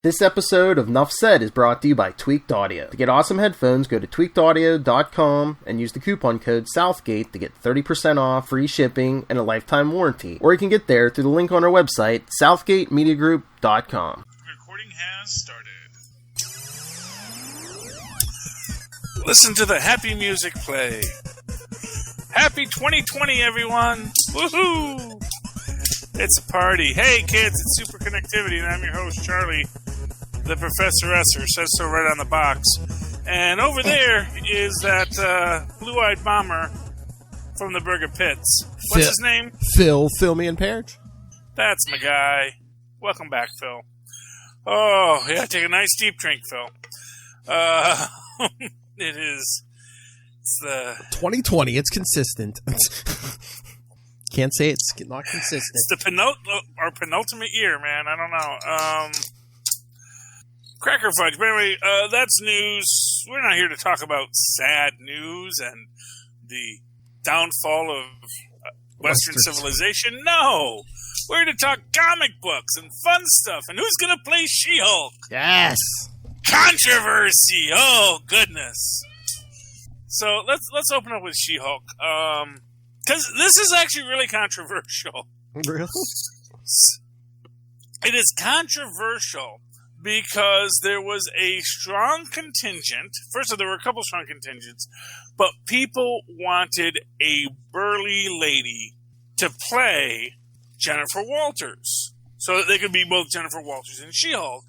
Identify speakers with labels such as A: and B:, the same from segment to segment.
A: This episode of Nuff Said is brought to you by Tweaked Audio. To get awesome headphones, go to tweakedaudio.com and use the coupon code Southgate to get 30% off, free shipping, and a lifetime warranty. Or you can get there through the link on our website, southgatemediagroup.com.
B: Recording has started. Listen to the happy music play. Happy 2020, everyone! Woohoo! It's a party. Hey, kids, it's Superconnectivity, and I'm your host, Charlie. The Professor Esser says so right on the box. And over there is that blue-eyed bomber from the Burger Pits. What's his name?
C: Phil me and Perich.
B: That's my guy. Welcome back, Phil. Oh, yeah, take a nice deep drink, Phil. It's the
C: 2020. It's consistent. Can't say it's not consistent.
B: It's the our penultimate year, man. I don't know. Cracker fudge. But anyway, that's news. We're not here to talk about sad news and the downfall of Western civilization. No! We're here to talk comic books and fun stuff. And who's going to play She-Hulk?
C: Yes!
B: Controversy! Oh, goodness. So, let's open up with She-Hulk. Because this is actually really controversial.
C: Really?
B: It is controversial because there was a strong contingent. First of all, there were a couple strong contingents, but people wanted a burly lady to play Jennifer Walters. So that they could be both Jennifer Walters and She-Hulk,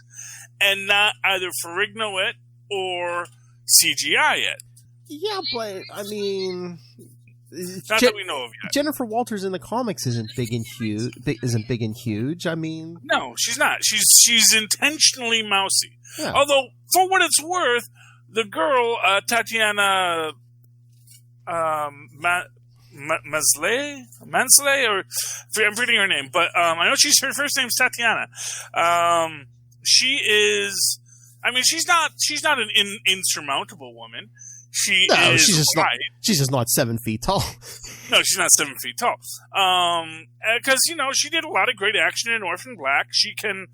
B: and not either Ferrigno it or CGI it.
C: Yeah, but, I mean...
B: Not that we know of yet.
C: Jennifer Walters in the comics isn't big and huge. I mean,
B: no, she's not. She's intentionally mousy.
C: Yeah.
B: Although, for what it's worth, the girl Tatiana Maslany, or I'm forgetting her name, but I know her first name's Tatiana. She is. I mean, she's not an insurmountable woman. She's just not 7 feet tall. No, she's not 7 feet tall. Because she did a lot of great action in Orphan Black. She can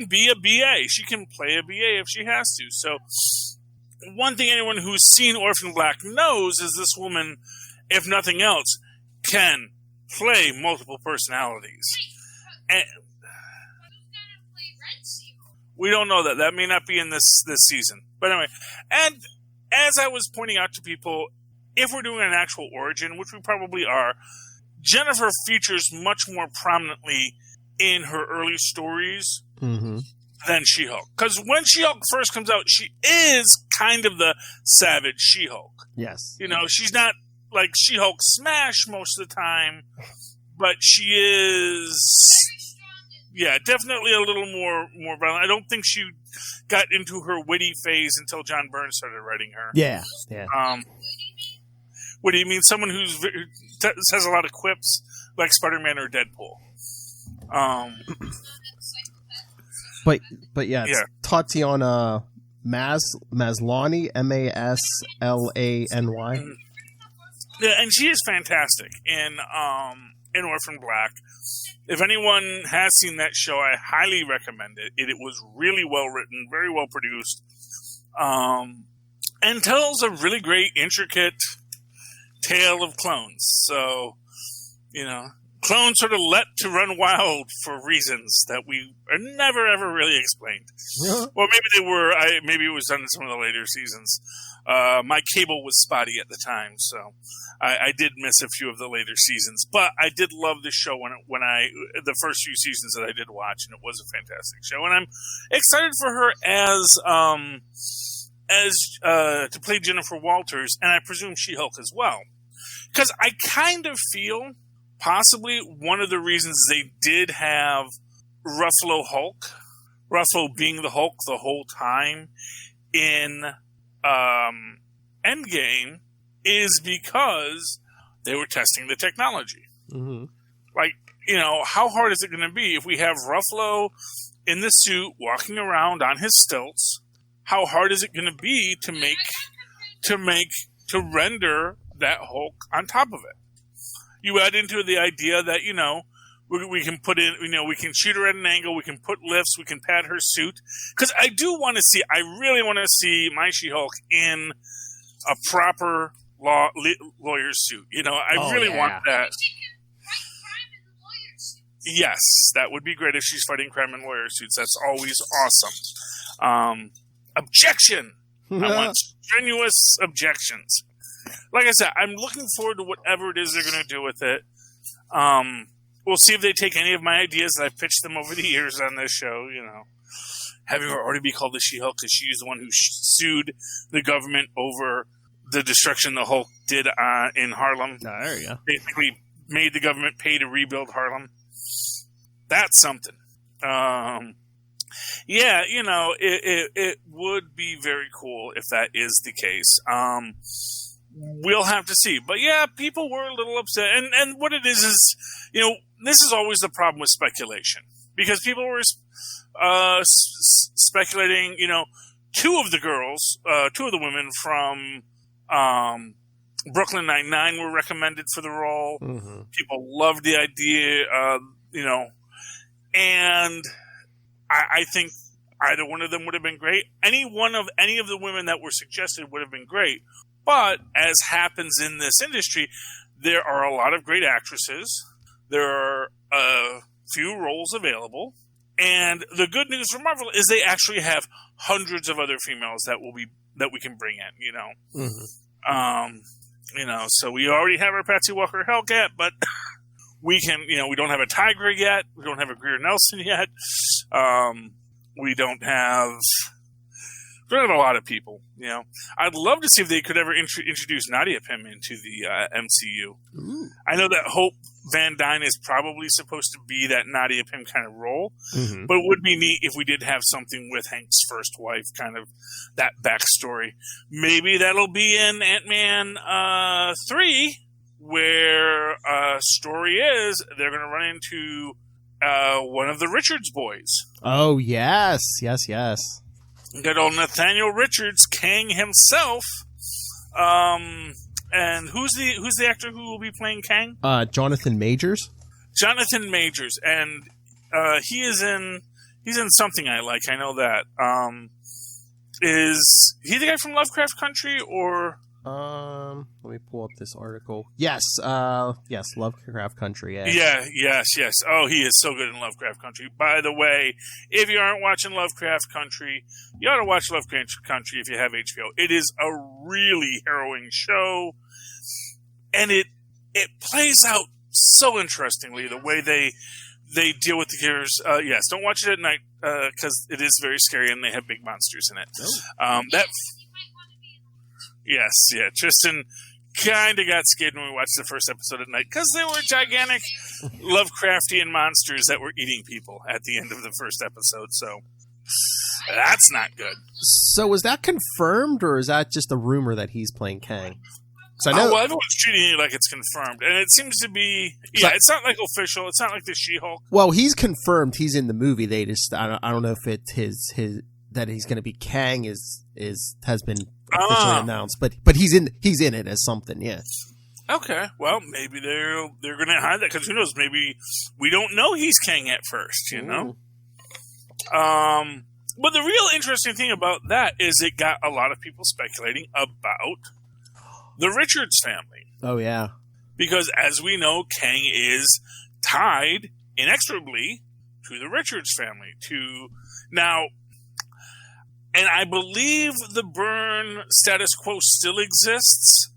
B: be a BA. She can play a BA if she has to. So, one thing anyone who's seen Orphan Black knows is this woman, if nothing else, can play multiple personalities. And we don't know that. That may not be in this season. But anyway, and as I was pointing out to people, if we're doing an actual origin, which we probably are, Jennifer features much more prominently in her early stories than She-Hulk. Because when She-Hulk first comes out, she is kind of the savage She-Hulk.
C: Yes.
B: She's not like She-Hulk Smash most of the time, but she is... Yeah, definitely a little more violent. I don't think she got into her witty phase until John Byrne started writing her.
C: Yeah.
B: What do you mean? Someone who has a lot of quips, like Spider-Man or Deadpool.
C: But yeah, it's Tatiana Maslany, Maslany.
B: Yeah, and she is fantastic in Orphan Black. If anyone has seen that show, I highly recommend it. It was really well written, very well produced, and tells a really great, intricate tale of clones. So, clones sort of let to run wild for reasons that we are never, ever really explained.
C: Yeah.
B: Well, maybe they were. Maybe it was done in some of the later seasons. My cable was spotty at the time, so I did miss a few of the later seasons. But I did love the show when the first few seasons that I did watch, and it was a fantastic show. And I'm excited for her to play Jennifer Walters, and I presume She-Hulk as well, because I kind of feel possibly one of the reasons they did have Ruffalo being the Hulk the whole time in Endgame is because they were testing the technology.
C: Mm-hmm.
B: Like, how hard is it going to be if we have Ruffalo in the suit walking around on his stilts? How hard is it going to be to render that Hulk on top of it? You add into the idea that, We can put in, we can shoot her at an angle. We can put lifts. We can pad her suit. Because I really want to see my She-Hulk in a proper lawyer's suit. I really want that. Yes, that would be great if she's fighting crime in lawyer suits. That's always awesome. Objection! I want strenuous objections. Like I said, I'm looking forward to whatever it is they're going to do with it. We'll see if they take any of my ideas that I've pitched them over the years on this show, Having her already be called the She-Hulk because she's the one who sued the government over the destruction the Hulk did in Harlem.
C: Oh, there you go.
B: Basically made the government pay to rebuild Harlem. That's something. It would be very cool if that is the case. We'll have to see. But yeah, people were a little upset. And what it is, this is always the problem with speculation. Because people were speculating, two of the women from Brooklyn Nine-Nine were recommended for the role. Mm-hmm. People loved the idea, and I think either one of them would have been great. Any of the women that were suggested would have been great. But as happens in this industry, there are a lot of great actresses. There are a few roles available. And the good news for Marvel is they actually have hundreds of other females that we can bring in, Mm-hmm. So we already have our Patsy Walker Hellcat, but we can, we don't have a Tiger yet. We don't have a Greer Nelson yet. We don't have a lot of people, I'd love to see if they could ever introduce Nadia Pym into the MCU. Ooh. I know that Hope Van Dyne is probably supposed to be that Nadia Pym kind of role, mm-hmm. but it would be neat if we did have something with Hank's first wife, kind of that backstory. Maybe that'll be in Ant-Man 3, where story is they're going to run into one of the Richards boys.
C: Oh, yes.
B: Good old Nathaniel Richards, Kang himself. And who's the actor who will be playing Kang?
C: Jonathan Majors.
B: Jonathan Majors, and he's in something I like. I know that. Is he the guy from Lovecraft Country or?
C: Let me pull up this article. Yes, Lovecraft Country.
B: Yes. Oh, he is so good in Lovecraft Country. By the way, if you aren't watching Lovecraft Country, you ought to watch Lovecraft Country if you have HBO. It is a really harrowing show, and it plays out so interestingly the way they deal with the characters. Yes, don't watch it at night because it is very scary and they have big monsters in it. Oh. Yes, yeah. Tristan kind of got scared when we watched the first episode at night because there were gigantic Lovecraftian monsters that were eating people at the end of the first episode, so that's not good.
C: So was that confirmed, or is that just a rumor that he's playing Kang? I know
B: everyone's treating it like it's confirmed, and it seems to be. Yeah, it's not like official. It's not like the She-Hulk.
C: Well, he's confirmed. He's in the movie. They just I don't know if it's his that he's going to be Kang has been officially announced, but he's in it as something. Yeah.
B: Okay. Well, maybe they're going to hide that because who knows? Maybe we don't know he's Kang at first. You know. But the real interesting thing about that is it got a lot of people speculating about the Richards family.
C: Oh, yeah.
B: Because as we know, Kang is tied inexorably to the Richards family. And I believe the Byrne status quo still exists,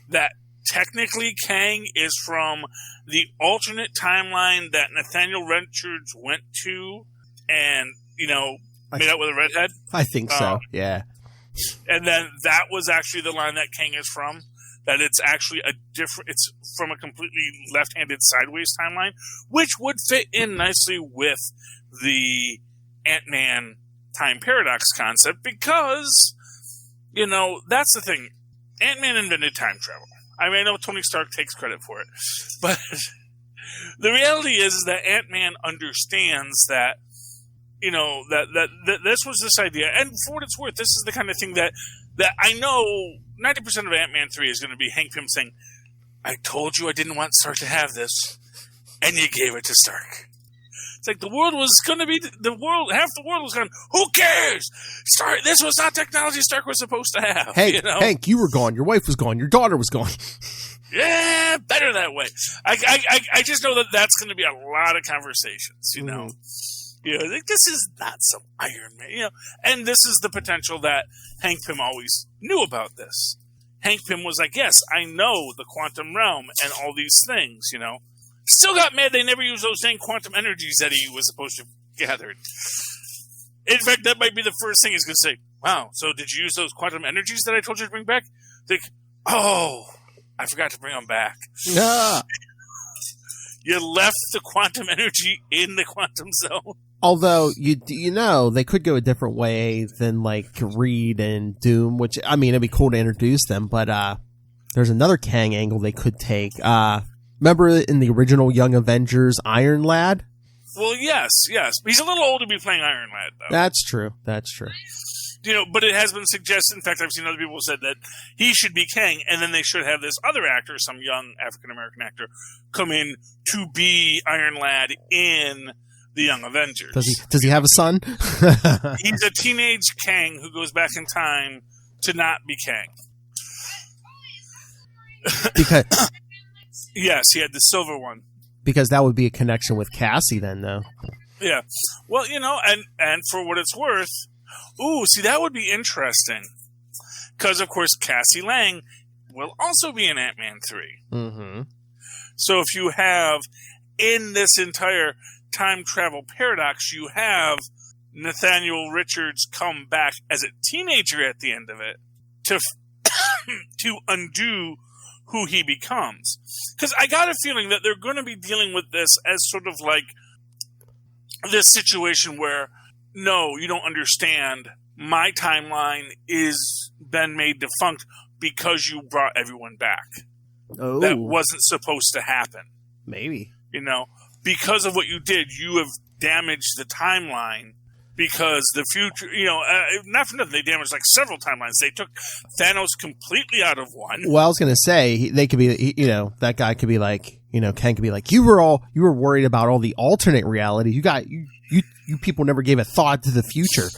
B: that technically Kang is from the alternate timeline that Nathaniel Richards went to and, made out with a redhead.
C: I think so, yeah.
B: And then that was actually the line that Kang is from. That it's actually it's from a completely left-handed sideways timeline, which would fit in nicely with the Ant-Man time paradox concept because, that's the thing. Ant-Man invented time travel. I mean, I know Tony Stark takes credit for it, but the reality is that Ant-Man understands that, that this was this idea. And for what it's worth, this is the kind of thing that I know 90% of Ant-Man 3 is going to be Hank Pym saying, I told you I didn't want Stark to have this. and you gave it to Stark. It's like half the world was going, who cares? Stark, this was not technology Stark was supposed to have.
C: Hey, Hank, you were gone. Your wife was gone. Your daughter was gone.
B: Yeah, better that way. I just know that that's going to be a lot of conversations, you know. You know, like, this is not some Iron Man, you know. And this is the potential that Hank Pym always knew about this. Hank Pym was like, yes, I know the quantum realm and all these things, you know. Still got mad they never used those same quantum energies that he was supposed to have gathered. In fact, that might be the first thing he's going to say. Wow, so did you use those quantum energies that I told you to bring back? Think, oh, I forgot to bring them back.
C: Yeah.
B: You left the quantum energy in the quantum zone.
C: Although, you know, they could go a different way than, like, Reed and Doom, which, I mean, it'd be cool to introduce them, but there's another Kang angle they could take. Remember in the original Young Avengers, Iron Lad?
B: Well, yes. He's a little old to be playing Iron Lad, though.
C: That's true.
B: You know, but it has been suggested, in fact, I've seen other people said that he should be Kang, and then they should have this other actor, some young African-American actor, come in to be Iron Lad in the Young Avengers.
C: Does he have a son?
B: He's a teenage Kang who goes back in time to not be Kang.
C: Because
B: yes, he had the silver one.
C: Because that would be a connection with Cassie then, though.
B: Yeah. Well, you know, and for what it's worth, see, that would be interesting. Because, of course, Cassie Lang will also be in Ant-Man 3.
C: Mm-hmm.
B: So if you have, in this entire time travel paradox, you have Nathaniel Richards come back as a teenager at the end of it to undo who he becomes. Because I got a feeling that they're going to be dealing with this as sort of like this situation where, no, you don't understand. My timeline is been made defunct because you brought everyone back.
C: Oh.
B: That wasn't supposed to happen.
C: Maybe.
B: You know, because of what you did, you have damaged the timeline. Because the future, you know, not for nothing, they damaged like several timelines. They took Thanos completely out of one.
C: Well, I was going to say, they could be, you know, that guy could be like, you know, Kang could be like, you were worried about all the alternate reality. You people never gave a thought to the future.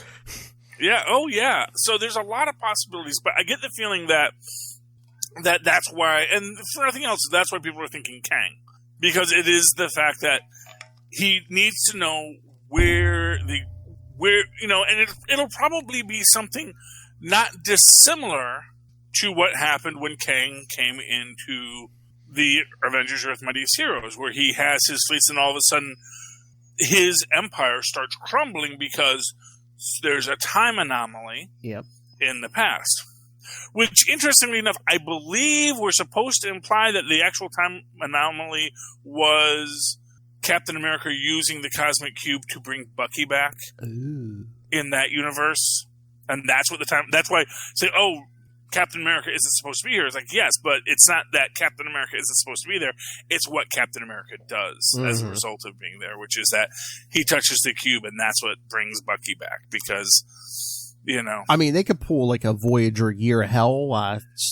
B: Yeah. Oh, yeah. So there's a lot of possibilities, but I get the feeling that's why, and for nothing else, that's why people are thinking Kang. Because it is the fact that he needs to know where, you know, and it'll probably be something not dissimilar to what happened when Kang came into the Avengers Earth Mightiest Heroes, where he has his fleets and all of a sudden his empire starts crumbling because there's a time anomaly in the past. Which, interestingly enough, I believe we're supposed to imply that the actual time anomaly was Captain America using the Cosmic Cube to bring Bucky back.
C: Ooh.
B: In that universe. And that's what that's why say, oh, Captain America isn't supposed to be here. It's like, yes, but it's not that Captain America isn't supposed to be there. It's what Captain America does as a result of being there, which is that he touches the cube and that's what brings Bucky back because, you know.
C: I mean, they could pull like a Voyager Year of Hell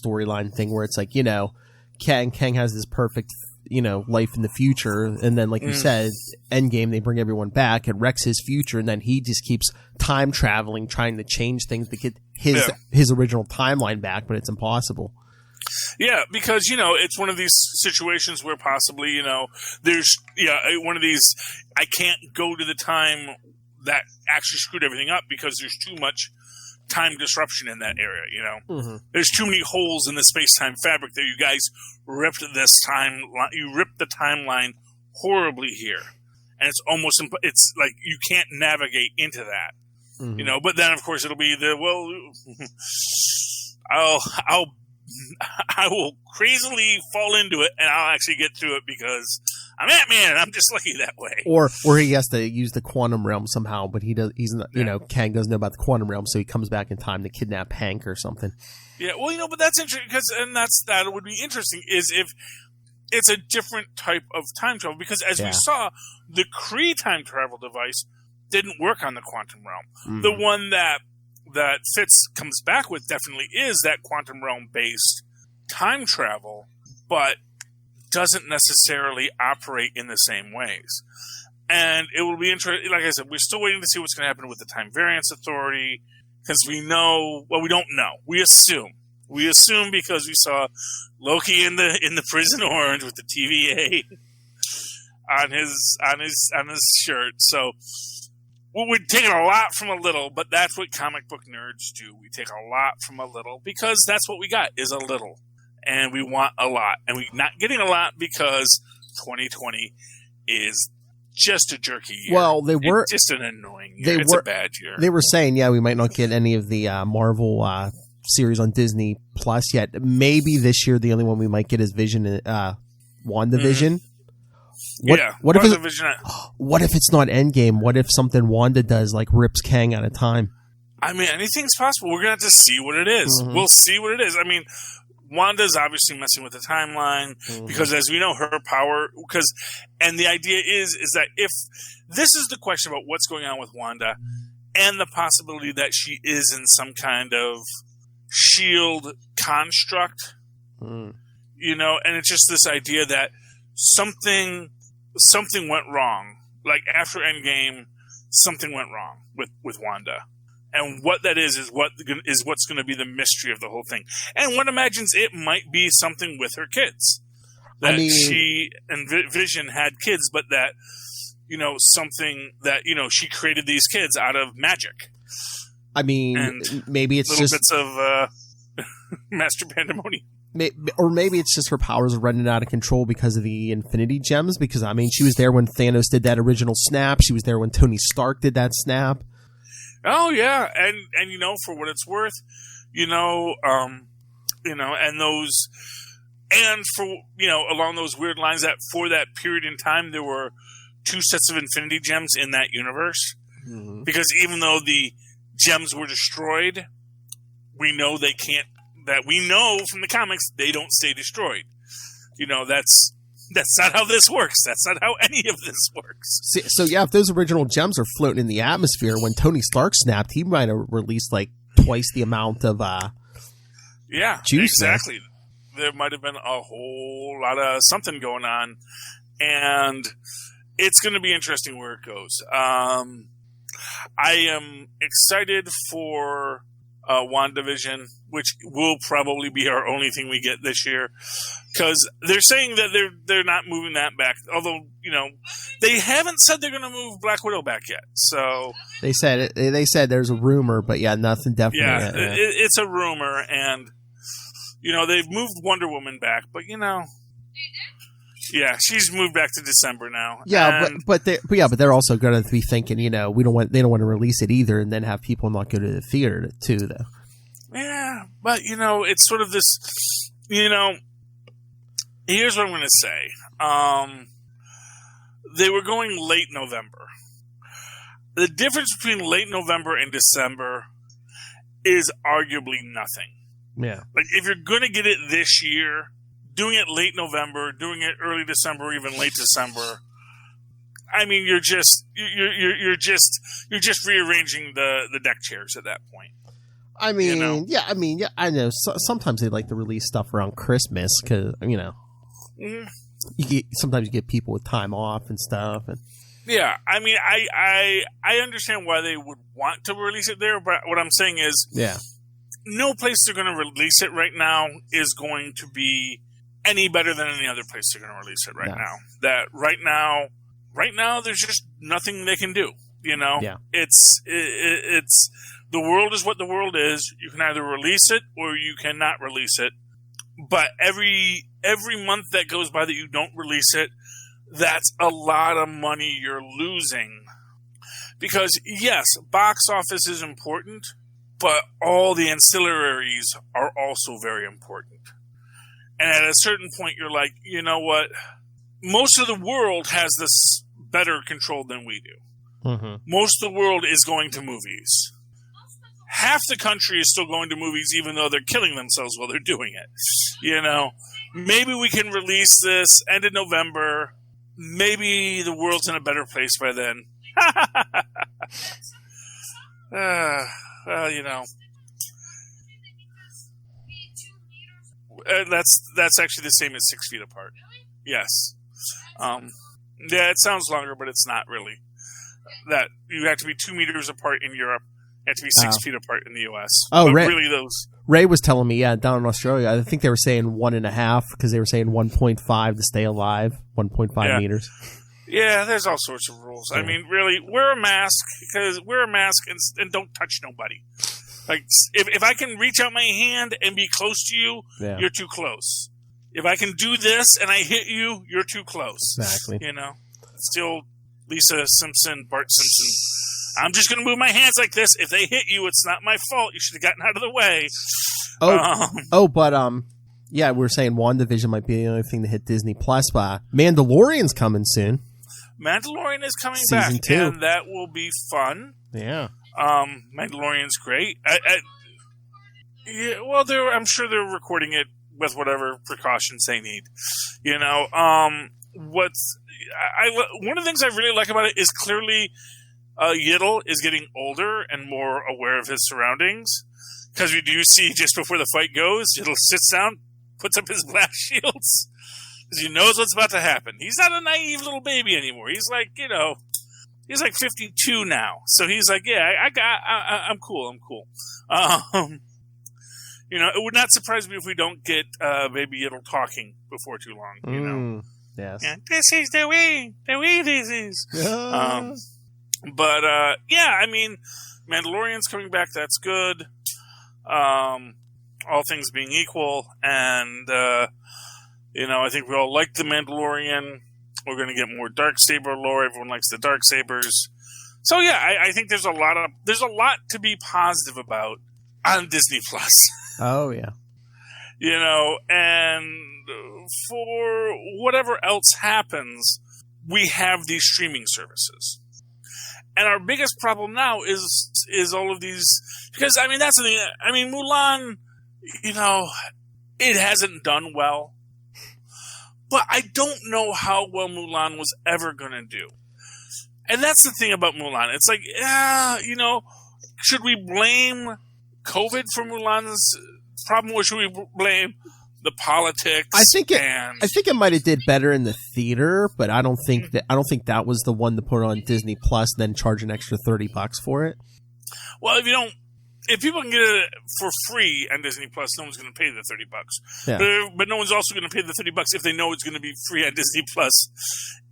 C: storyline thing where it's like, you know, Kang has this perfect, you know, life in the future, and then like you said, Endgame, they bring everyone back, it wrecks his future, and then he just keeps time traveling, trying to change things to get his original timeline back, but it's impossible.
B: Yeah, because, you know, it's one of these situations where possibly, you know, there's one of these, I can't go to the time that actually screwed everything up because there's too much time disruption in that area, you know. There's too many holes in the space-time fabric there. You guys ripped the timeline horribly here. And it's almost, it's like you can't navigate into that, you know. But then, of course, it'll be I will crazily fall into it and I'll actually get through it because I'm Ant-Man and I'm just lucky that way.
C: Or he has to use the quantum realm somehow, but he's not, you know, Kang doesn't know about the quantum realm, so he comes back in time to kidnap Hank or something. Yeah,
B: well, you know, but that's interesting that would be interesting is if it's a different type of time travel because as we saw, the Kree time travel device didn't work on the quantum realm. The one that Fitz comes back with definitely is that quantum realm based time travel, but doesn't necessarily operate in the same ways. And it will be interesting. Like I said, we're still waiting to see what's going to happen with the Time Variance Authority, because we know, well, we don't know. We assume because we saw Loki in the prison orange with the TVA on his shirt. So we're taking a lot from a little, but that's what comic book nerds do. We take a lot from a little because that's what we got is a little, and we want a lot, and we're not getting a lot because 2020 is just a jerky year.
C: Well, it's
B: just an annoying year. It's a bad year.
C: They were saying, we might not get any of the Marvel series on Disney Plus yet. Maybe this year the only one we might get is Vision, WandaVision. What if it's not Endgame? What if something Wanda does like rips Kang out of time?
B: I mean, anything's possible. We're going to have to see what it is. Mm-hmm. We'll see what it is. I mean, Wanda's obviously messing with the timeline because, as we know, her power. And the idea is that if this is the question about what's going on with Wanda and the possibility that she is in some kind of shield construct, and it's just this idea that something went wrong. Like after Endgame, something went wrong with Wanda. And what that is what's going to be the mystery of the whole thing. And one imagines it might be something with her kids. That she and Vision had kids, but that, something that, she created these kids out of magic.
C: I mean,
B: and
C: maybe it's
B: little
C: just
B: bits of Master Pandemonium.
C: Or maybe it's just her powers are running out of control because of the Infinity Gems. Because, I mean, she was there when Thanos did that original snap. She was there when Tony Stark did that snap.
B: Oh yeah, and for what it's worth, and those, and for along those weird lines that for that period in time there were 2 sets of Infinity Gems in that universe, because even though the gems were destroyed, we know they can't. That we know from the comics they don't stay destroyed. That's not how this works. That's not how any of this works.
C: So if those original gems are floating in the atmosphere, when Tony Stark snapped, he might have released like twice the amount of juice.
B: Exactly. There might have been a whole lot of something going on, and it's going to be interesting where it goes. I am excited for WandaVision, which will probably be our only thing we get this year, because they're saying that they're not moving that back. Although they haven't said they're going to move Black Widow back yet. So
C: they said there's a rumor, but nothing definite.
B: Yeah, it's a rumor, and they've moved Wonder Woman back, but yeah, she's moved back to December now.
C: Yeah, but they're also going to be thinking, they don't want to release it either, and then have people not go to the theater too, though.
B: Yeah, but it's sort of this. Here's what I'm going to say. They were going late November. The difference between late November and December is arguably nothing.
C: Yeah,
B: like if you're going to get it this year, doing it late November, doing it early December, or even late December, I mean, you're just rearranging the deck chairs at that point.
C: I mean, I know. Sometimes they like to release stuff around Christmas because sometimes you get people with time off and stuff. And
B: yeah, I mean, I understand why they would want to release it there, but what I'm saying is, no place they're going to release it right now is going to be any better than any other place they're going to release it now. That right now, there's just nothing they can do. It's the world is what the world is. You can either release it or you cannot release it. But every month that goes by that you don't release it, that's a lot of money you're losing. Because yes, box office is important, but all the ancillaries are also very important. And at a certain point, you're like, you know what? Most of the world has this better control than we do.
C: Mm-hmm.
B: Most of the world is going to movies. Half the country is still going to movies, even though they're killing themselves while they're doing it. Maybe we can release this end of November. Maybe the world's in a better place by then. Well, that's actually the same as 6 feet apart. Yes. Yeah, it sounds longer, but it's not really. That you have to be 2 meters apart in Europe. You have to be 6 feet apart in the U.S.
C: Oh,
B: but
C: Ray,
B: really those.
C: Ray was telling me, down in Australia, I think they were saying 1.5 because they were saying 1.5 to stay alive, 1.5 meters.
B: Yeah, there's all sorts of rules. Yeah. I mean, really, wear a mask and don't touch nobody. Like, if I can reach out my hand and be close to you, you're too close. If I can do this and I hit you, you're too close.
C: Exactly.
B: You know? Still, Lisa Simpson, Bart Simpson. I'm just going to move my hands like this. If they hit you, it's not my fault. You should have gotten out of the way. Yeah, we were saying WandaVision might be the only thing to hit Disney Plus. Mandalorian's coming soon. Mandalorian is coming
C: Season
B: back,
C: 2.
B: and that will be fun.
C: Yeah.
B: Mandalorian's great. I'm sure they're recording it with whatever precautions they need. You know, one of the things I really like about it is clearly Yiddle is getting older and more aware of his surroundings. Because we do see just before the fight goes, Yiddle sits down, puts up his blast shields, because he knows what's about to happen. He's not a naive little baby anymore. He's like, he's like 52 now. So he's like, I'm cool. It would not surprise me if we don't get Baby Yiddle talking before too long. You know,
C: yes.
B: Yeah, this is the way this is. I mean, Mandalorian's coming back. That's good. All things being equal, and I think we all like the Mandalorian. We're going to get more Darksaber lore. Everyone likes the Darksabers. So yeah, I think there's a lot to be positive about on Disney Plus.
C: Oh yeah.
B: And for whatever else happens, we have these streaming services. And our biggest problem now is all of these, because I mean that's the thing. I mean Mulan, it hasn't done well, but I don't know how well Mulan was ever going to do. And that's the thing about Mulan. It's like, should we blame COVID for Mulan's problem, or should we blame the politics?
C: I think it might have did better in the theater, but I don't think that was the one to put on Disney Plus, then charge an extra $30 for it.
B: Well, if people can get it for free on Disney Plus, no one's going to pay the $30.
C: Yeah.
B: But no one's also going to pay the $30 if they know it's going to be free on Disney Plus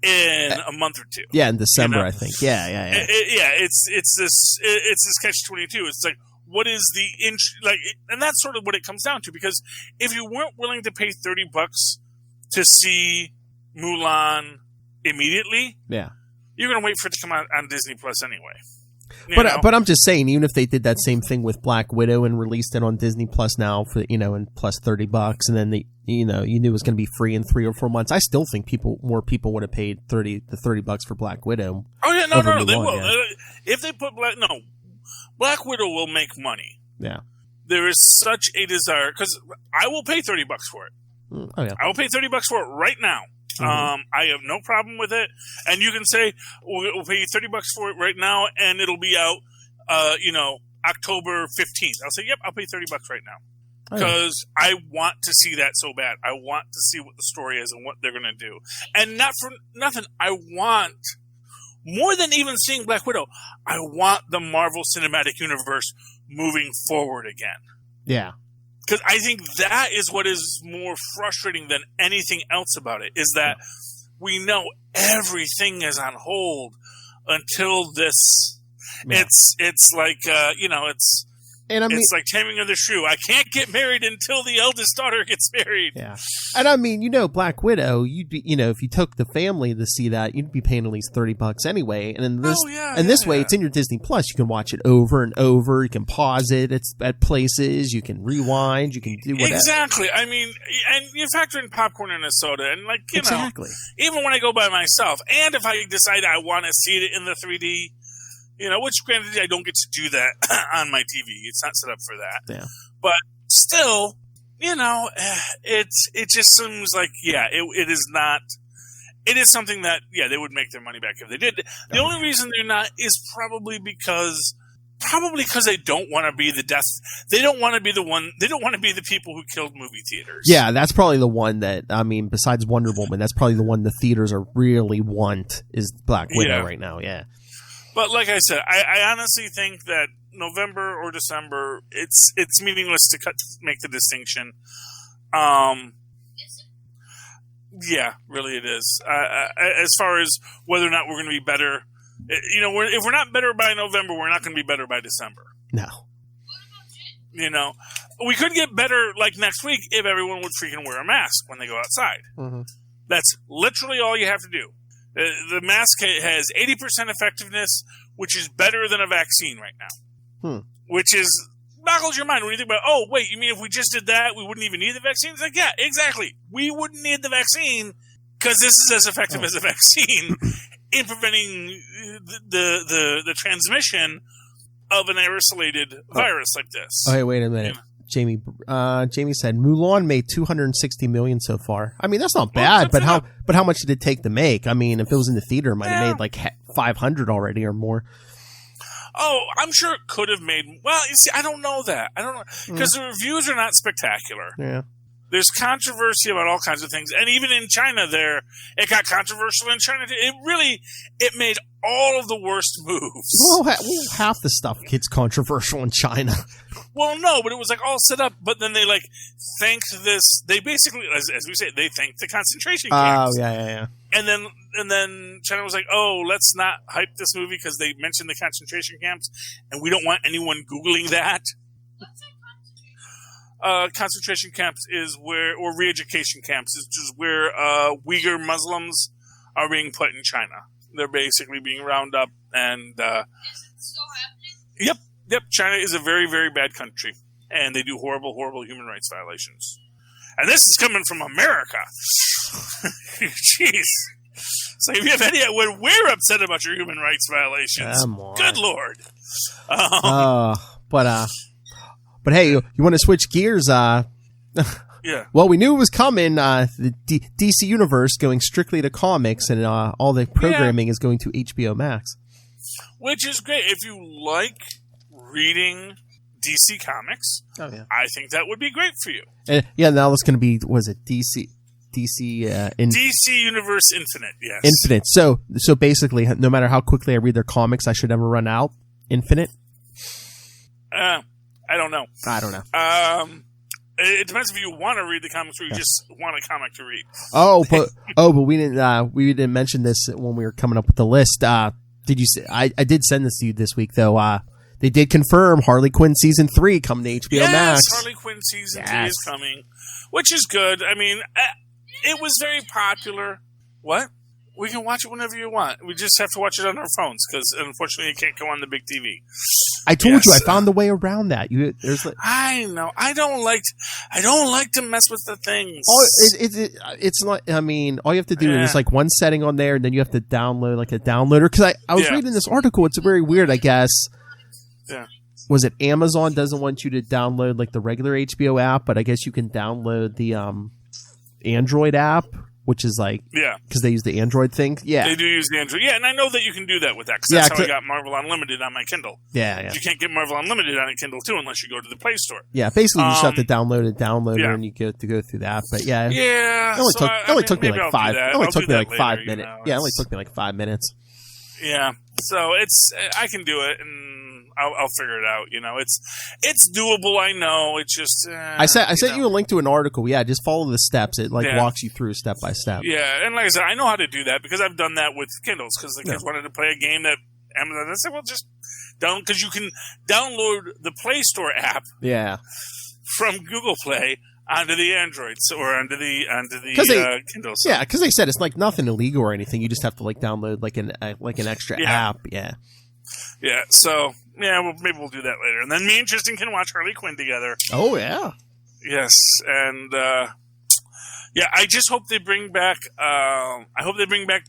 B: in a month or two.
C: Yeah, in December, I think. Yeah.
B: It's this catch-22. It's like, what is and that's sort of what it comes down to, because if you weren't willing to pay $30 to see Mulan immediately, you're going to wait for it to come out on Disney Plus anyway.
C: But I'm just saying, even if they did that same thing with Black Widow and released it on Disney Plus now for and plus $30, and then you knew it was going to be free in 3 or 4 months, I still think more people would have paid $30 for Black Widow.
B: Oh yeah, no, they will. Yeah. If they put Black Widow will make money.
C: Yeah.
B: There is such a desire, because I will pay $30 for it.
C: Oh yeah.
B: I will pay $30 for it right now. Mm-hmm. I have no problem with it. And you can say, we'll pay you $30 for it right now, and it'll be out, October 15th. I'll say, yep, I'll pay $30 right now. Because I want to see that so bad. I want to see what the story is and what they're going to do. And not for nothing, I want, more than even seeing Black Widow, I want the Marvel Cinematic Universe moving forward again.
C: Yeah.
B: Because I think that is what is more frustrating than anything else about it, is that we know everything is on hold until this. Yeah. It's like, it's like taming of the shrew. I can't get married until the eldest daughter gets married.
C: Yeah. And I mean, Black Widow, you'd be, if you took the family to see that, you'd be paying at least $30 anyway. And in this way, it's in your Disney Plus. You can watch it over and over. You can pause it. It's at places. You can rewind. You can do whatever.
B: Exactly. I mean, and you factor in popcorn and a soda, and
C: exactly.
B: Even when I go by myself, and if I decide I want to see it in the 3D. Which granted I don't get to do that on my TV. It's not set up for that.
C: Yeah.
B: But still, it just seems like, it is not. It is something that, they would make their money back if they did. The only reason they're not is probably because Probably because they don't want to be the death. They don't want to be the one. They don't want to be the people who killed movie theaters.
C: Yeah, that's probably the one that, I mean, besides Wonder Woman, that's probably the one the theaters are really want is Black Widow right now. Yeah.
B: But like I said, I honestly think that November or December, it's meaningless to make the distinction. Yeah, really it is. As far as whether or not we're going to be better, if we're not better by November, we're not going to be better by December.
C: No.
B: We could get better like next week if everyone would freaking wear a mask when they go outside. Mm-hmm. That's literally all you have to do. The mask has 80% effectiveness, which is better than a vaccine right now. Which boggles your mind when you think about, oh, wait, you mean if we just did that, we wouldn't even need the vaccine? It's like, yeah, exactly. We wouldn't need the vaccine because this is as effective as a vaccine in preventing the transmission of an aerosolated virus like this.
C: Okay, wait a minute. Jamie said Mulan made $260 million so far. I mean, that's not bad, but how much did it take to make? I mean, if it was in the theater, it might have made like 500 already or more.
B: Oh, I'm sure it could have made. Well, you see, I don't know that. I don't know because the reviews are not spectacular.
C: Yeah.
B: There's controversy about all kinds of things, and even in China, it got controversial in China. It made all of the worst moves.
C: Well, half the stuff gets controversial in China.
B: Well, no, but it was like all set up. But then they thanked this. They basically, as we say, they thanked the concentration camps.
C: Oh, yeah.
B: And then China was like, oh, let's not hype this movie because they mentioned the concentration camps, and we don't want anyone Googling that. Concentration camps is or re-education camps is just where Uyghur Muslims are being put in China. They're basically being rounded up, and
D: Is it still happening?
B: Yep. China is a very, very bad country, and they do horrible, horrible human rights violations. And this is coming from America. Jeez. So if you have any idea when we're upset about your human rights violations, good Lord.
C: But hey, you want to switch gears?
B: Yeah.
C: Well, we knew it was coming. The DC Universe going strictly to comics, and all the programming is going to HBO Max.
B: Which is great. If you like reading DC Comics, I think that would be great for you.
C: Now it's going to be, was it DC
B: Universe Infinite, yes.
C: Infinite. So basically, no matter how quickly I read their comics, I should never run out. Infinite?
B: I don't know. It depends if you want to read the comics or you just want a comic to read.
C: But we didn't mention this when we were coming up with the list. Did you say, I did send this to you this week though. They did confirm Harley Quinn season 3 coming to HBO Max.
B: Yes, Harley Quinn season 3 is coming, which is good. I mean, it was very popular. What? We can watch it whenever you want. We just have to watch it on our phones because, unfortunately, it can't go on the big TV.
C: I told you I found the way around that.
B: I know. I don't like to mess with the things.
C: It's not. I mean, all you have to do is one setting on there, and then you have to download a downloader. Because I was reading this article. It's very weird. I guess.
B: Yeah.
C: Was it Amazon doesn't want you to download the regular HBO app, but I guess you can download the Android app. Which is because they use the Android thing. Yeah.
B: They do use the Android. Yeah, and I know that you can do that with that, because that's how I got Marvel Unlimited on my Kindle.
C: Yeah.
B: You can't get Marvel Unlimited on a Kindle, too, unless you go to the Play Store.
C: Yeah, basically you just have to download it, and you go through that. But yeah.
B: Yeah.
C: It only took me 5 minutes. Yeah, it only took me 5 minutes.
B: Yeah. So I can do it, and I'll figure it out. It's doable. I know. It's just
C: I sent you a link to an article. Yeah, just follow the steps. It walks you through step by step.
B: Yeah, and like I said, I know how to do that because I've done that with Kindles because the kids wanted to play a game that Amazon. I said, well, just don't, because you can download the Play Store app.
C: Yeah. From
B: Google Play onto the Androids or onto the Kindle. So.
C: Yeah, because they said it's nothing illegal or anything. You just have to download an extra app. Yeah.
B: Yeah. So. Yeah, well, maybe we'll do that later. And then me and Tristan can watch Harley Quinn together.
C: Oh, yeah.
B: Yes. And, I just hope they bring back,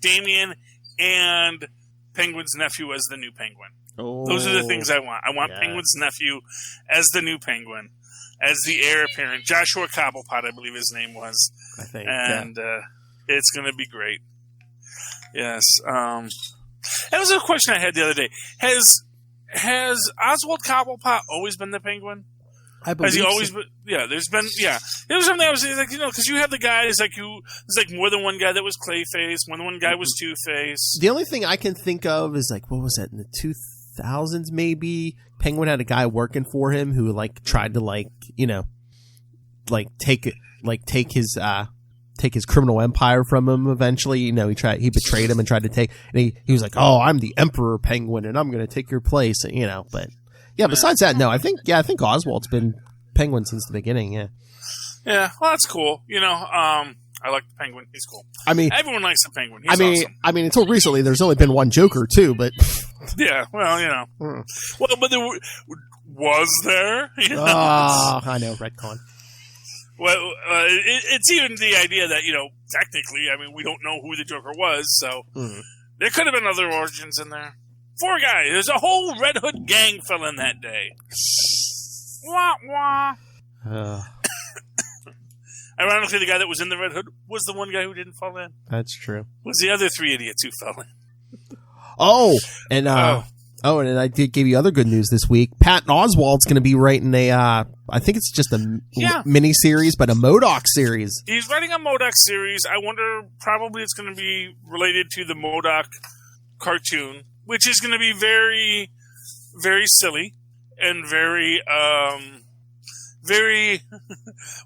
B: Damian and Penguin's nephew as the new Penguin.
C: Oh.
B: Those are the things I want. I want Penguin's nephew as the new Penguin, as the heir apparent. Joshua Cobblepot, I believe his name was.
C: I think.
B: And, it's going to be great. Yes. That was a question I had the other day. has Oswald Cobblepot always been the Penguin?
C: I believe
B: Has he always
C: so.
B: been? Yeah, there's been. Yeah, it was something I was like, because you have the guys like there's like more than one guy that was Clayface, more than one guy was Two-Face.
C: The only thing I can think of is like, what was that in the 2000s? Maybe Penguin had a guy working for him who like tried to take his criminal empire from him. Eventually, he betrayed him and tried to take. And he was like, "Oh, I'm the Emperor Penguin, and I'm going to take your place." But. Yeah, besides that, no, I think Oswald's been Penguin since the beginning, yeah.
B: Yeah, well, that's cool. I like the Penguin. He's cool.
C: I mean,
B: everyone likes the Penguin. He's awesome.
C: I mean, until recently, there's only been one Joker, too, but...
B: Yeah, well, Well, but was there?
C: I know, retcon.
B: Well, it's even the idea that, technically, I mean, we don't know who the Joker was, so there could have been other origins in there. 4 guys. There's a whole Red Hood gang fell in that day. Wah, wah. Ironically, the guy that was in the Red Hood was the one guy who didn't fall in.
C: That's true.
B: Was the other 3 idiots who fell in.
C: And I did give you other good news this week. Patton Oswalt's going to be writing I think it's just a mini-series, but a MODOK series.
B: He's writing a MODOK series. I wonder, probably it's going to be related to the MODOK cartoon, which is going to be very, very silly and very, very,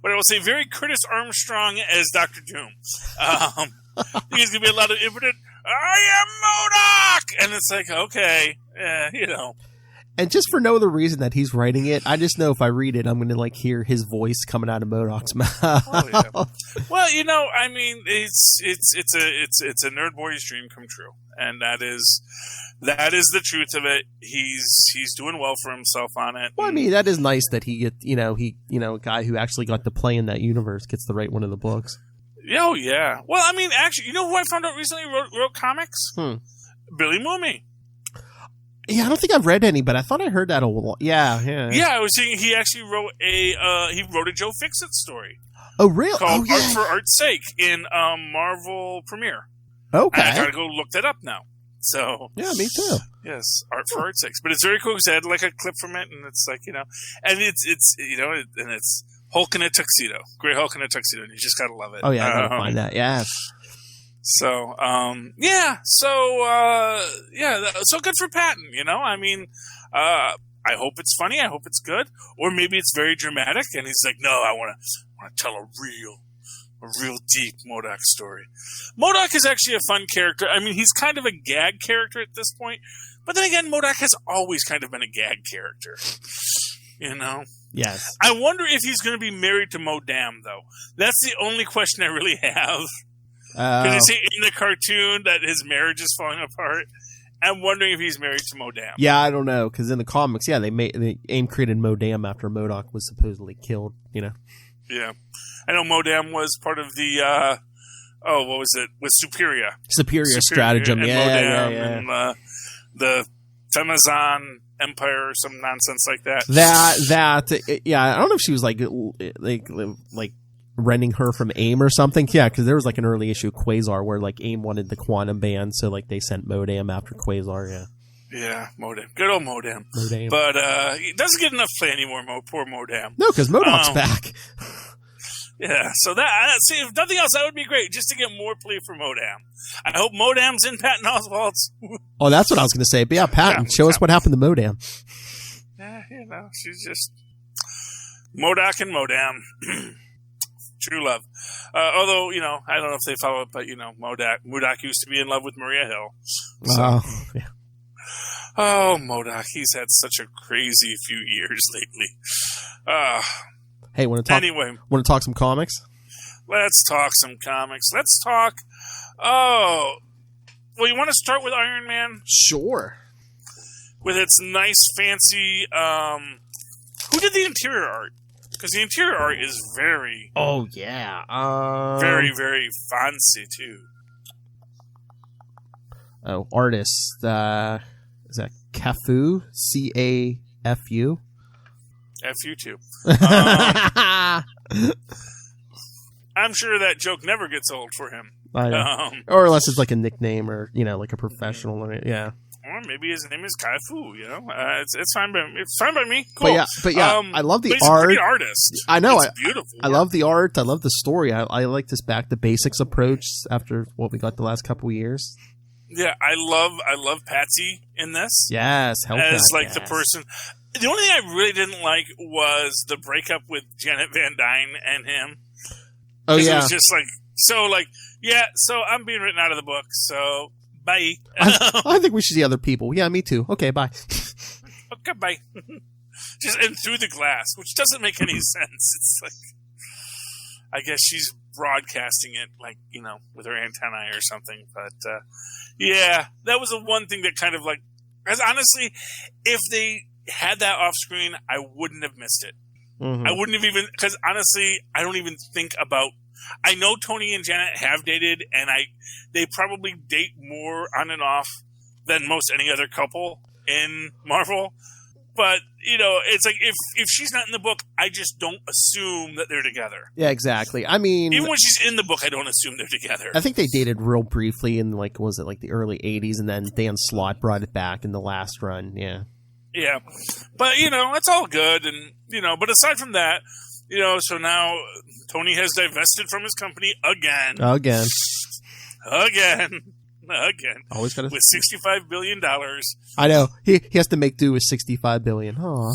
B: what I will say, very Curtis Armstrong as Dr. Doom. He's going to be a lot of impotent, I am MODOK! And it's like, okay,
C: And just for no other reason that he's writing it, I just know if I read it, I'm going to hear his voice coming out of MODOK's mouth.
B: Oh, yeah. Well, I mean, it's a nerd boy's dream come true, and that is the truth of it. He's doing well for himself on it.
C: Well, I mean, that is nice that he get a guy who actually got to play in that universe gets to write one of the books.
B: Oh yeah. Well, I mean, actually, who I found out recently wrote comics? Billy Mooney.
C: Yeah, I don't think I've read any, but I thought I heard that a lot. Yeah.
B: Yeah, I was saying he actually wrote a Joe Fixit story.
C: Oh, really?
B: Called Art for Art's Sake in Marvel Premiere.
C: Okay.
B: And I gotta go look that up now. So
C: yeah, me too.
B: Yes, Art for Art's Sake. But it's very cool because I had like a clip from it, and it's like and it's Hulk in a tuxedo, Great Hulk in a tuxedo, and you just gotta love it.
C: Oh yeah, I gotta find that. Yes.
B: So, so good for Patton, I mean, I hope it's funny. I hope it's good. Or maybe it's very dramatic and he's like, no, I want to tell a real deep MODOK story. MODOK is actually a fun character. I mean, he's kind of a gag character at this point, but then again, MODOK has always kind of been a gag character,
C: Yes.
B: I wonder if he's going to be married to MODAM, though. That's the only question I really have. Because you see in the cartoon that his marriage is falling apart. I'm wondering if he's married to MODAM.
C: Yeah, I don't know. Because in the comics, AIM created MODAM after MODOK was supposedly killed. Yeah,
B: I know MODAM was part of the what was it? With Superior
C: Stratagem.
B: And
C: Yeah.
B: And the Femazan Empire or some nonsense like that.
C: I don't know if she was like renting her from AIM or something. Yeah, because there was like an early issue of Quasar where like AIM wanted the quantum band, so like they sent MODAM after Quasar.
B: Yeah, MODAM. Good old MODAM. But he doesn't get enough play anymore, poor MODAM.
C: No, because MODOK's back.
B: Yeah, so see, if nothing else, that would be great, just to get more play for MODAM. I hope MODAM's in Patton Oswalt's.
C: Oh, that's what I was going to say. But yeah, Patton, show us what happened to MODAM.
B: Yeah, she's just MODOK and MODAM. True love. Although, I don't know if they follow it, but, MODOK used to be in love with Maria Hill. So.
C: Oh, yeah.
B: Oh, MODOK. He's had such a crazy few years lately.
C: Hey, want to talk some comics?
B: Let's talk some comics. Let's talk... Oh, well, you want to start with Iron Man?
C: Sure.
B: With its nice, fancy... who did the interior art? Because the interior art is very...
C: Oh, yeah.
B: Very, very fancy, too.
C: Oh, artist. Is that Cafu? C-A-F-U?
B: F-U, too. I'm sure that joke never gets old for him.
C: I know. Or unless it's like a nickname or, like a professional. Yeah.
B: or maybe his name is Kai Fu. It's fine by me. Cool.
C: But yeah, I love the
B: he's
C: art.
B: A great artist.
C: I know.
B: It's beautiful.
C: I love the art. I love the story. I like this back to basics approach after what we got the last couple of years.
B: Yeah, I love Patsy in this.
C: Yes,
B: the person. The only thing I really didn't like was the breakup with Janet Van Dyne and him.
C: Oh yeah,
B: it was just so I'm being written out of the book. So bye.
C: I think we should see other people. Yeah, me too. Okay, bye.
B: Okay, bye. Just and through the glass, which doesn't make any sense. It's like, I guess she's broadcasting it with her antennae or something. But yeah, that was the one thing that kind of because honestly, if they had that off screen, I wouldn't have missed it. Mm-hmm. I wouldn't have even, because honestly, I don't even think about. I know Tony and Janet have dated, and they probably date more on and off than most any other couple in Marvel. But it's like if she's not in the book, I just don't assume that they're together.
C: Yeah, exactly. I mean,
B: even when she's in the book, I don't assume they're together.
C: I think they dated real briefly in the early '80s, and then Dan Slott brought it back in the last run. Yeah.
B: Yeah, but it's all good, and but aside from that, so now Tony has divested from his company again.
C: Always gotta
B: with $65 billion.
C: I know he has to make do with $65 billion. Aw.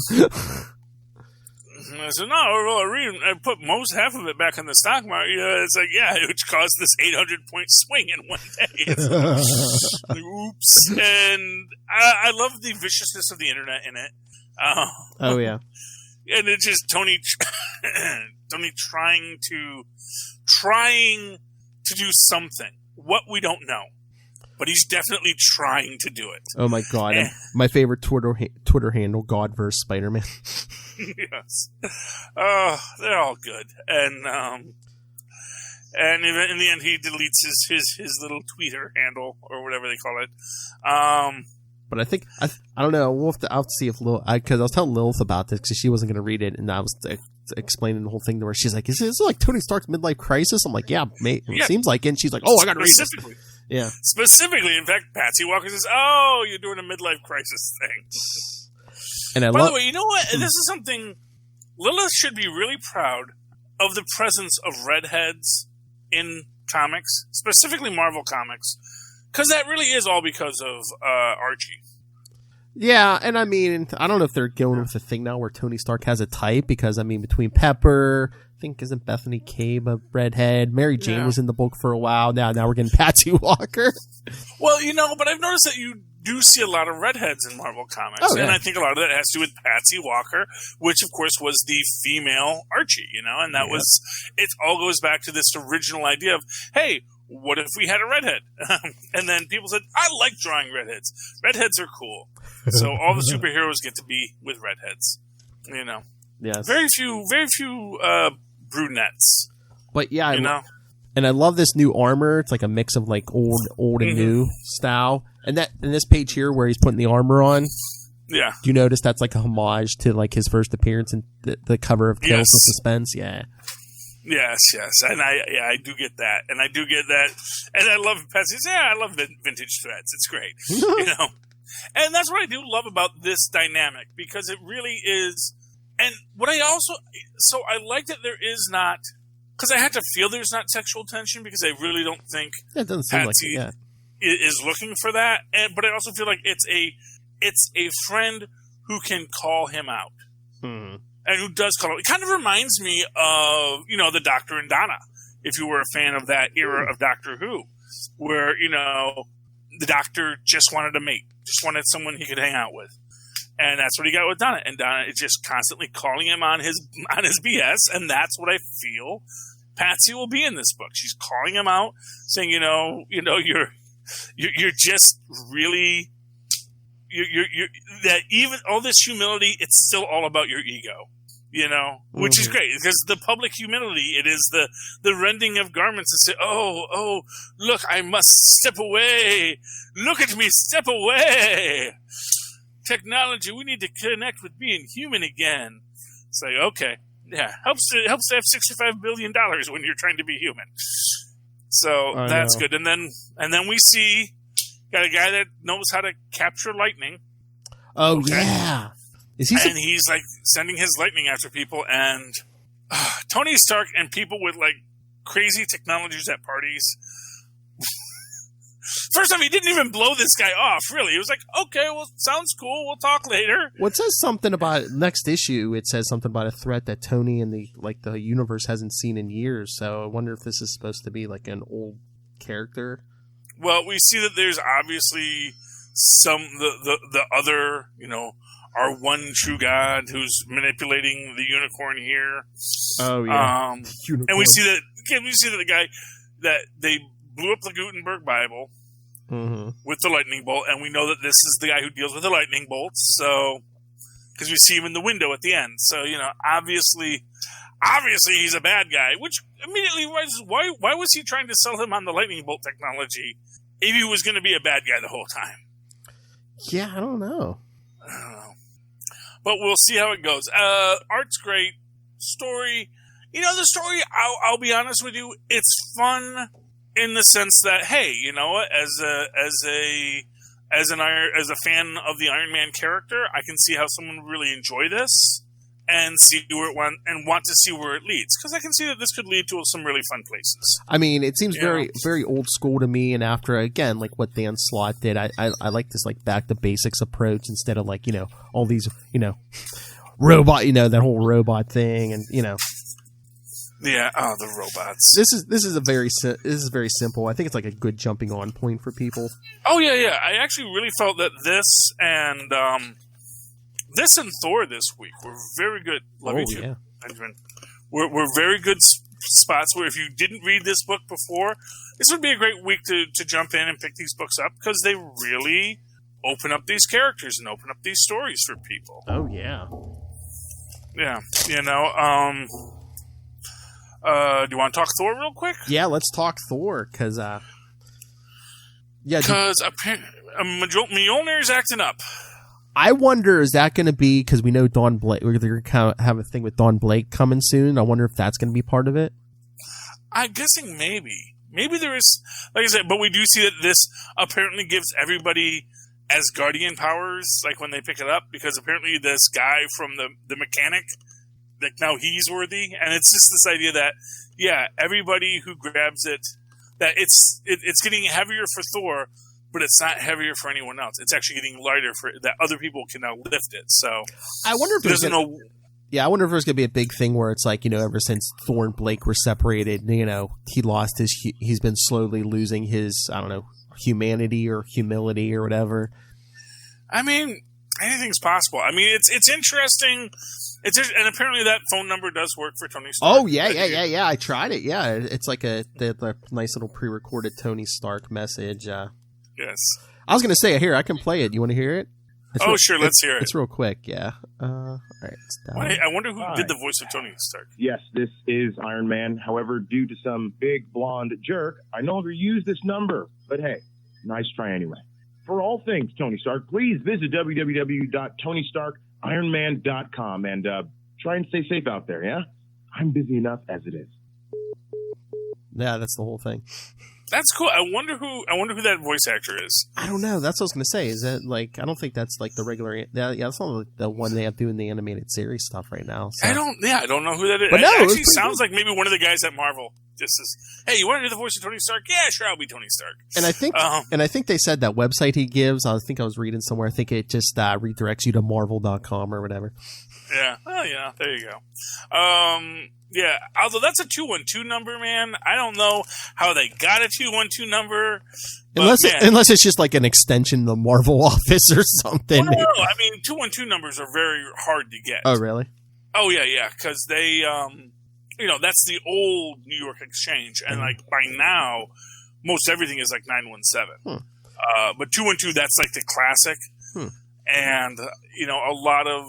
B: So no, I put half of it back in the stock market. It's which caused this 800-point swing in one day. Oops! And I love the viciousness of the internet in it.
C: Oh yeah,
B: and it's just Tony trying to do something. What we don't know, but he's definitely trying to do it.
C: Oh my god! My favorite Twitter handle: Godverse Spider-Man.
B: Yes. Oh, they're all good. And in the end, he deletes his little tweeter handle or whatever they call it.
C: But I think I don't know. I'll have to see if because I was telling Lilith about this because she wasn't going to read it, and I was explaining the whole thing to her. She's like, "Is this like Tony Stark's midlife crisis?" I'm like, "Yeah, mate, it seems like it." And she's like, "Oh, I got to read this." Yeah.
B: Specifically, in fact, Patsy Walker says, "Oh, you're doing a midlife crisis thing."
C: And
B: by the way, you know what? This is something Lilith should be really proud of, the presence of redheads in comics, specifically Marvel comics, because that really is all because of Archie.
C: Yeah, and I mean, I don't know if they're going with the thing now where Tony Stark has a type, because I mean, between Pepper, I think isn't Bethany Cabe a redhead? Mary Jane was in the book for a while. Now we're getting Patsy Walker.
B: Well, but I've noticed that you do see a lot of redheads in Marvel comics.
C: Oh, yeah.
B: And I think a lot of that has to do with Patsy Walker, which of course was the female Archie, and that was, it all goes back to this original idea of, hey, what if we had a redhead? And then people said, I like drawing redheads. Redheads are cool. So all the superheroes get to be with redheads,
C: Yes.
B: Very few brunettes.
C: But yeah, and I love this new armor. It's like a mix of like old and new style. And that in this page here where he's putting the armor on.
B: Yeah.
C: Do you notice that's like a homage to like his first appearance in the cover of Tales of Suspense? Yeah.
B: Yes, and I do get that, and I love Patsy. I love vintage threads. It's great, and that's what I do love about this dynamic, because it really is. And what I like that there is not, because I had to feel there's not sexual tension, because I really don't think
C: it doesn't seem
B: Patsy
C: like
B: is looking for that, but I also feel like it's a friend who can call him out.
C: Hmm.
B: And who does call it? It kind of reminds me of, the Doctor and Donna, if you were a fan of that era of Doctor Who, where, the Doctor just wanted a mate, just wanted someone he could hang out with. And that's what he got with Donna. And Donna is just constantly calling him on his BS, and that's what I feel Patsy will be in this book. She's calling him out, saying, you're just really... You're that even all this humility, it's still all about your ego, which is great, because the public humility, it is the rending of garments and say, oh, look, I must step away. Look at me, step away. Technology, we need to connect with being human again. It's like, okay, yeah, helps to have $65 billion when you're trying to be human. So that's good. And then we see Got a guy that knows how to capture lightning.
C: Oh, yeah.
B: And he's like sending his lightning after people, and Tony Stark and people with like crazy technologies at parties. First time, he didn't even blow this guy off, really. He was like, okay, well, sounds cool. We'll talk later.
C: Well, it says something about next issue. It says something about a threat that Tony and the universe hasn't seen in years. So I wonder if this is supposed to be like an old character.
B: Well, we see that there's obviously the other, our one true God who's manipulating the unicorn here.
C: Oh yeah,
B: and we see that the guy that they blew up the Gutenberg Bible with the lightning bolt, and we know that this is the guy who deals with the lightning bolts. So, because we see him in the window at the end, so obviously he's a bad guy. Which immediately why was he trying to sell him on the lightning bolt technology if he was going to be a bad guy the whole time?
C: Yeah, I don't know.
B: But we'll see how it goes. Art's great. Story, the story, I'll be honest with you, it's fun in the sense that, hey, you know what, as a fan of the Iron Man character, I can see how someone would really enjoy this and see where it went and want to see where it leads, because I can see that this could lead to some really fun places.
C: I mean, it seems very, very old school to me, and after, again, like what Dan Slott did, I like this like back to basics approach instead of like, all these, robot, that whole robot thing, and
B: Yeah, the robots.
C: This is very simple. I think it's like a good jumping on point for people.
B: Oh yeah. I actually really felt that this and Thor this week were very good. Love you too, Benjamin. We're very good spots where if you didn't read this book before, this would be a great week to jump in and pick these books up, because they really open up these characters and open up these stories for people.
C: Oh yeah.
B: Yeah, do you want to talk Thor real quick?
C: Yeah, let's talk Thor, because
B: Mjolnir's acting up.
C: I wonder, is that going to be, because we know Dawn Blake, we're going to have a thing with Dawn Blake coming soon. I wonder if that's going to be part of it.
B: I'm guessing maybe there is, like I said, but we do see that this apparently gives everybody Asgardian powers, like when they pick it up, because apparently this guy from the mechanic, like now he's worthy, and it's just this idea that everybody who grabs it, that it's getting heavier for Thor, but it's not heavier for anyone else. It's actually getting lighter for that other people can now lift it. So
C: I wonder if there's I wonder if there's gonna be a big thing where it's like, ever since Thor and Blake were separated, he's been slowly losing his, I don't know, humanity or humility or whatever.
B: I mean, anything's possible. I mean, it's interesting. And apparently that phone number does work for Tony Stark.
C: Oh, yeah. I tried it. Yeah, it's like the nice little pre-recorded Tony Stark message.
B: Yes.
C: I was going to say, here, I can play it. You want to hear it?
B: Sure, let's hear it.
C: It's real quick, yeah. All right, it's down.
B: I wonder who did the voice of Tony Stark.
E: Yes, this is Iron Man. However, due to some big blonde jerk, I no longer use this number. But hey, nice try anyway. For all things Tony Stark, please visit www.tonystarkironman.com and try and stay safe out there, yeah? I'm busy enough as it is.
C: Yeah, that's the whole thing.
B: That's cool. I wonder who that voice actor is.
C: I don't know. That's what I was going to say. Is that like, I don't think that's like the regular. Yeah, that's not the one they have doing the animated series stuff right now. So.
B: I don't know who that is.
C: But no,
B: it actually sounds like maybe one of the guys at Marvel. Just as, hey, you want to do the voice of Tony Stark? Yeah, sure, I'll be Tony Stark.
C: And I think they said that website he gives. I think I was reading somewhere. I think it just redirects you to Marvel.com or whatever.
B: Yeah. Oh, yeah. There you go. Yeah. Although that's a 212 number, man. I don't know how they got a 212 number.
C: Unless it's just like an extension of the Marvel office or something.
B: Well, no. I mean, 212 numbers are very hard to get.
C: Oh, really?
B: Oh, yeah. Because they, that's the old New York Exchange. And like by now, most everything is like 917. But 212, that's like the classic. And, a lot of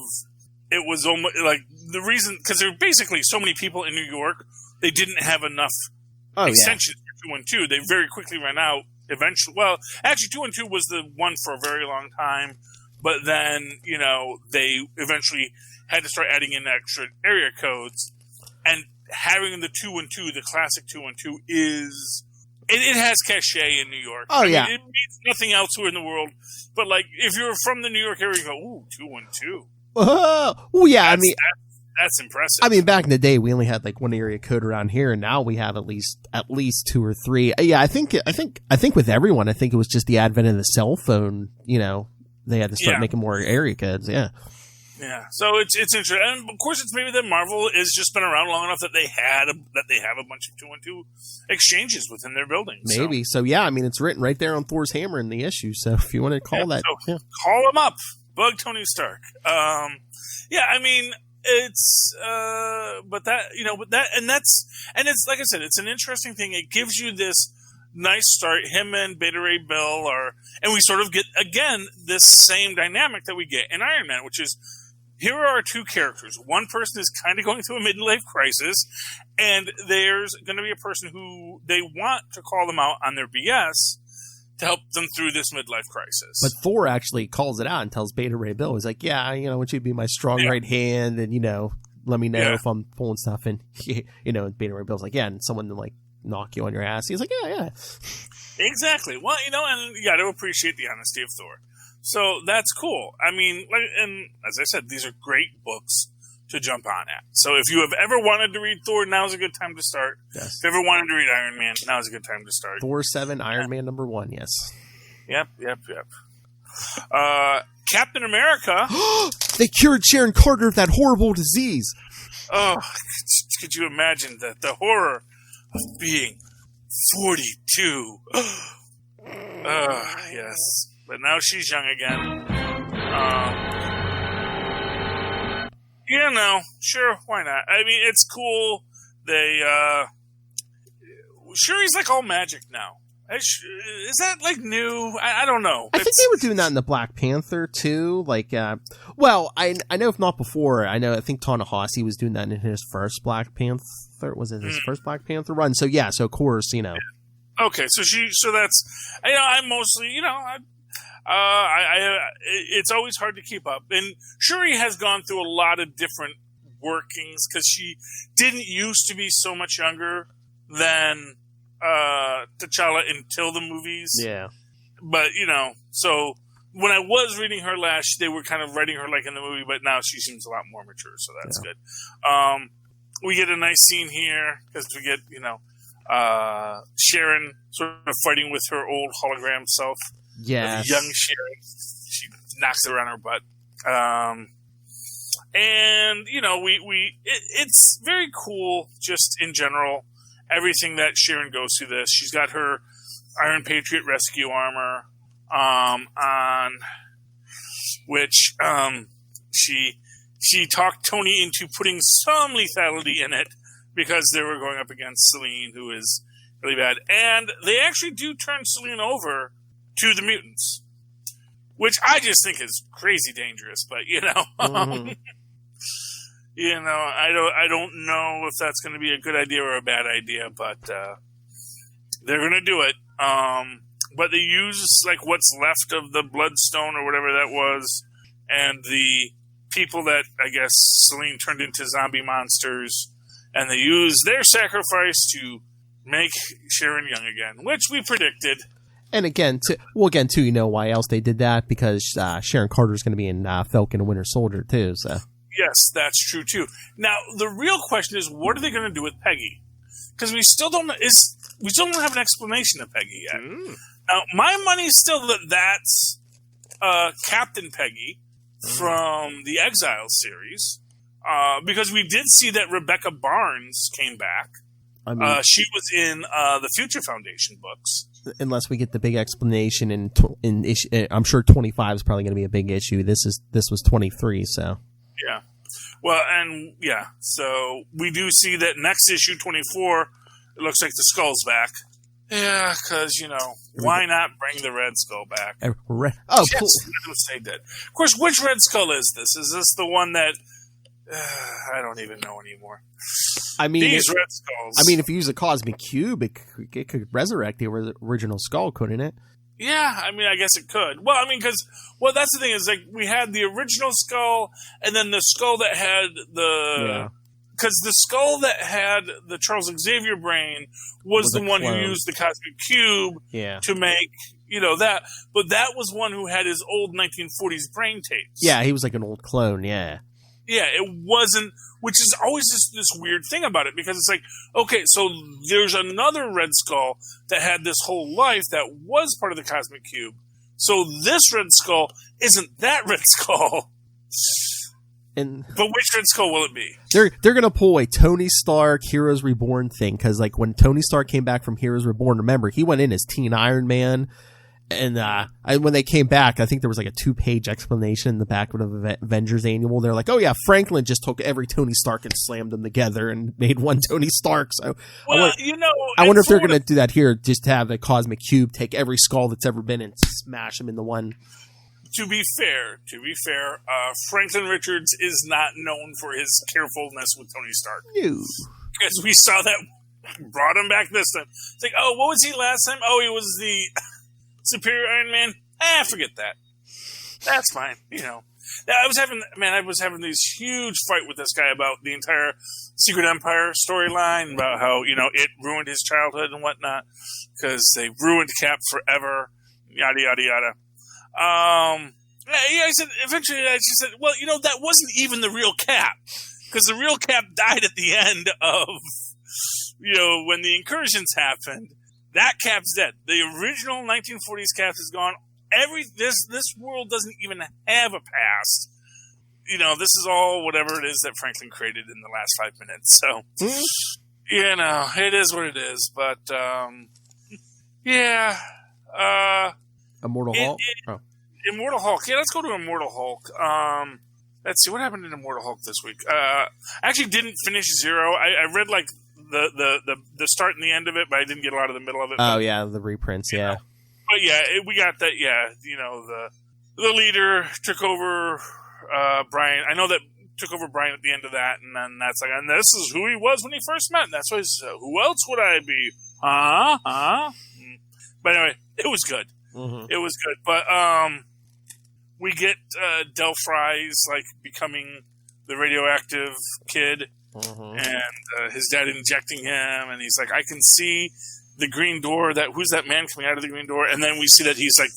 B: it was almost like the reason, because there were basically so many people in New York, they didn't have enough extensions for 212. They very quickly ran out eventually. Well, actually, 212 was the one for a very long time. But then, they eventually had to start adding in extra area codes. And having the 212, the classic 212, it has cachet in New York.
C: Oh, yeah.
B: It means nothing elsewhere in the world. But, like, if you're from the New York area, you go, ooh, 212.
C: Oh, yeah.
B: That's impressive.
C: I mean, back in the day, we only had like one area code around here, and now we have at least 2 or 3. Yeah, I think with everyone, I think it was just the advent of the cell phone. You know, they had to start making more area codes. Yeah.
B: Yeah, so it's interesting, and of course, it's maybe that Marvel has just been around long enough that they have a bunch of 212 exchanges within their buildings.
C: Maybe so. Yeah, I mean, it's written right there on Thor's hammer in the issue. So if you want to call that,
B: call him up, bug Tony Stark. Yeah, I mean, it's but it's like I said, it's an interesting thing. It gives you this nice start. Him and Beta Ray Bill and we sort of get again this same dynamic that we get in Iron Man, which is. Here are our 2 characters. One person is kind of going through a midlife crisis, and there's going to be a person who they want to call them out on their BS to help them through this midlife crisis.
C: But Thor actually calls it out and tells Beta Ray Bill, he's like, yeah, I want you to be my strong right hand, and, let me know if I'm pulling stuff. And, and Beta Ray Bill's like, yeah, and someone to, like, knock you on your ass. He's like, yeah.
B: Exactly. Well, and you got to appreciate the honesty of Thor. So that's cool. I mean, and as I said, these are great books to jump on at. So if you have ever wanted to read Thor, now's a good time to start. Yes. If you ever wanted to read Iron Man, now's a good time to start.
C: Thor 7, Iron Man #1, yes.
B: Yep. Captain America.
C: They cured Sharon Carter of that horrible disease.
B: Oh, could you imagine the horror of being 42? Yes. But now she's young again. Sure, why not? I mean, it's cool. Shuri's like all magic now. Is that like new? I don't know.
C: I think they were doing that in the Black Panther too. Like, I know if not before. I think Ta-Nehisi was doing that in his first Black Panther. Was it his first Black Panther run? So yeah, so of course,
B: Okay, so that's I'm mostly it's always hard to keep up. And Shuri has gone through a lot of different workings because she didn't used to be so much younger than T'Challa until the movies.
C: Yeah.
B: But, so when I was reading her last, they were kind of writing her like in the movie, but now she seems a lot more mature, so that's good. We get a nice scene here because we get, Sharon sort of fighting with her old hologram self.
C: Yes.
B: Young Sharon. She knocks it around her butt. And, it's very cool just in general, everything that Sharon goes through this. She's got her Iron Patriot rescue armor on, which she talked Tony into putting some lethality in it because they were going up against Selene, who is really bad. And they actually do turn Selene over to the mutants, which I just think is crazy dangerous. But I don't know if that's going to be a good idea or a bad idea. But they're going to do it. But they use like what's left of the Bloodstone or whatever that was, and the people that I guess Selene turned into zombie monsters, and they use their sacrifice to make Sharon young again, which we predicted.
C: And again, too, why else they did that? Because Sharon Carter is going to be in Falcon and Winter Soldier too. So
B: yes, that's true too. Now the real question is, what are they going to do with Peggy? Because we still don't have an explanation of Peggy yet. Now my money's still that's Captain Peggy from the Exile series, because we did see that Rebecca Barnes came back. I mean, she was in the Future Foundation books.
C: Unless we get the big explanation in issue, I'm sure 25 is probably going to be a big issue. This was 23, so
B: yeah. Well, and yeah, so we do see that next issue 24. It looks like the Skull's back. Yeah, because why not bring the Red Skull back?
C: Oh,
B: yes, cool. Say that. Of course, which Red Skull is this? Is this the one that I don't even know anymore?
C: I mean,
B: these Red Skulls.
C: I mean, if you use a cosmic cube, it could resurrect the original Skull, couldn't it?
B: Yeah, I mean, I guess it could. Well, I mean, because that's the thing is like we had the original Skull, and then the Skull that had the because the skull that had the Charles Xavier brain was the one who used the Cosmic Cube to make, that. But that was one who had his old 1940s brain tapes.
C: Yeah, he was like an old clone, yeah.
B: Yeah, it wasn't, which is always this weird thing about it, because it's like, okay, so there's another Red Skull that had this whole life that was part of the Cosmic Cube. So this Red Skull isn't that Red Skull. But which Red Skull will it be?
C: They're gonna pull a Tony Stark Heroes Reborn thing, because like when Tony Stark came back from Heroes Reborn, remember he went in as Teen Iron Man, and when they came back, I think there was like a 2-page explanation in the back of the Avengers Annual. They're like, oh yeah, Franklin just took every Tony Stark and slammed them together and made one Tony Stark. So I wonder if they're gonna do that here, just to have a Cosmic Cube take every skull that's ever been and smash them into one.
B: To be fair, Franklin Richards is not known for his carefulness with Tony Stark.
C: No.
B: Because we saw that, brought him back this time. It's like, oh, what was he last time? Oh, he was the Superior Iron Man. Forget that. That's fine. I was having this huge fight with this guy about the entire Secret Empire storyline, about how, it ruined his childhood and whatnot, because they ruined Cap forever, yada, yada, yada. I said, eventually I just said, well, that wasn't even the real Cap, because the real Cap died at the end of, when the incursions happened. That Cap's dead. The original 1940s Cap is gone. This world doesn't even have a past. This is all whatever it is that Franklin created in the last 5 minutes. So, it is what it is. But,
C: Immortal Hulk?
B: Immortal Hulk. Yeah, let's go to Immortal Hulk. Let's see, what happened in Immortal Hulk this week? I actually didn't finish Zero. I read, like, the start and the end of it, but I didn't get a lot of the middle of it.
C: Oh, yeah, the reprints, yeah.
B: But, yeah, we got that, the leader took over Brian. I know that took over Brian at the end of that, and then that's like, and this is who he was when he first met, and that's why he said, who else would I be? But anyway, it was good. Mm-hmm. It was good, but we get Del Fry's like becoming the radioactive kid, and his dad injecting him, and he's like, I can see the green door. Who's that man coming out of the green door? And then we see that he's like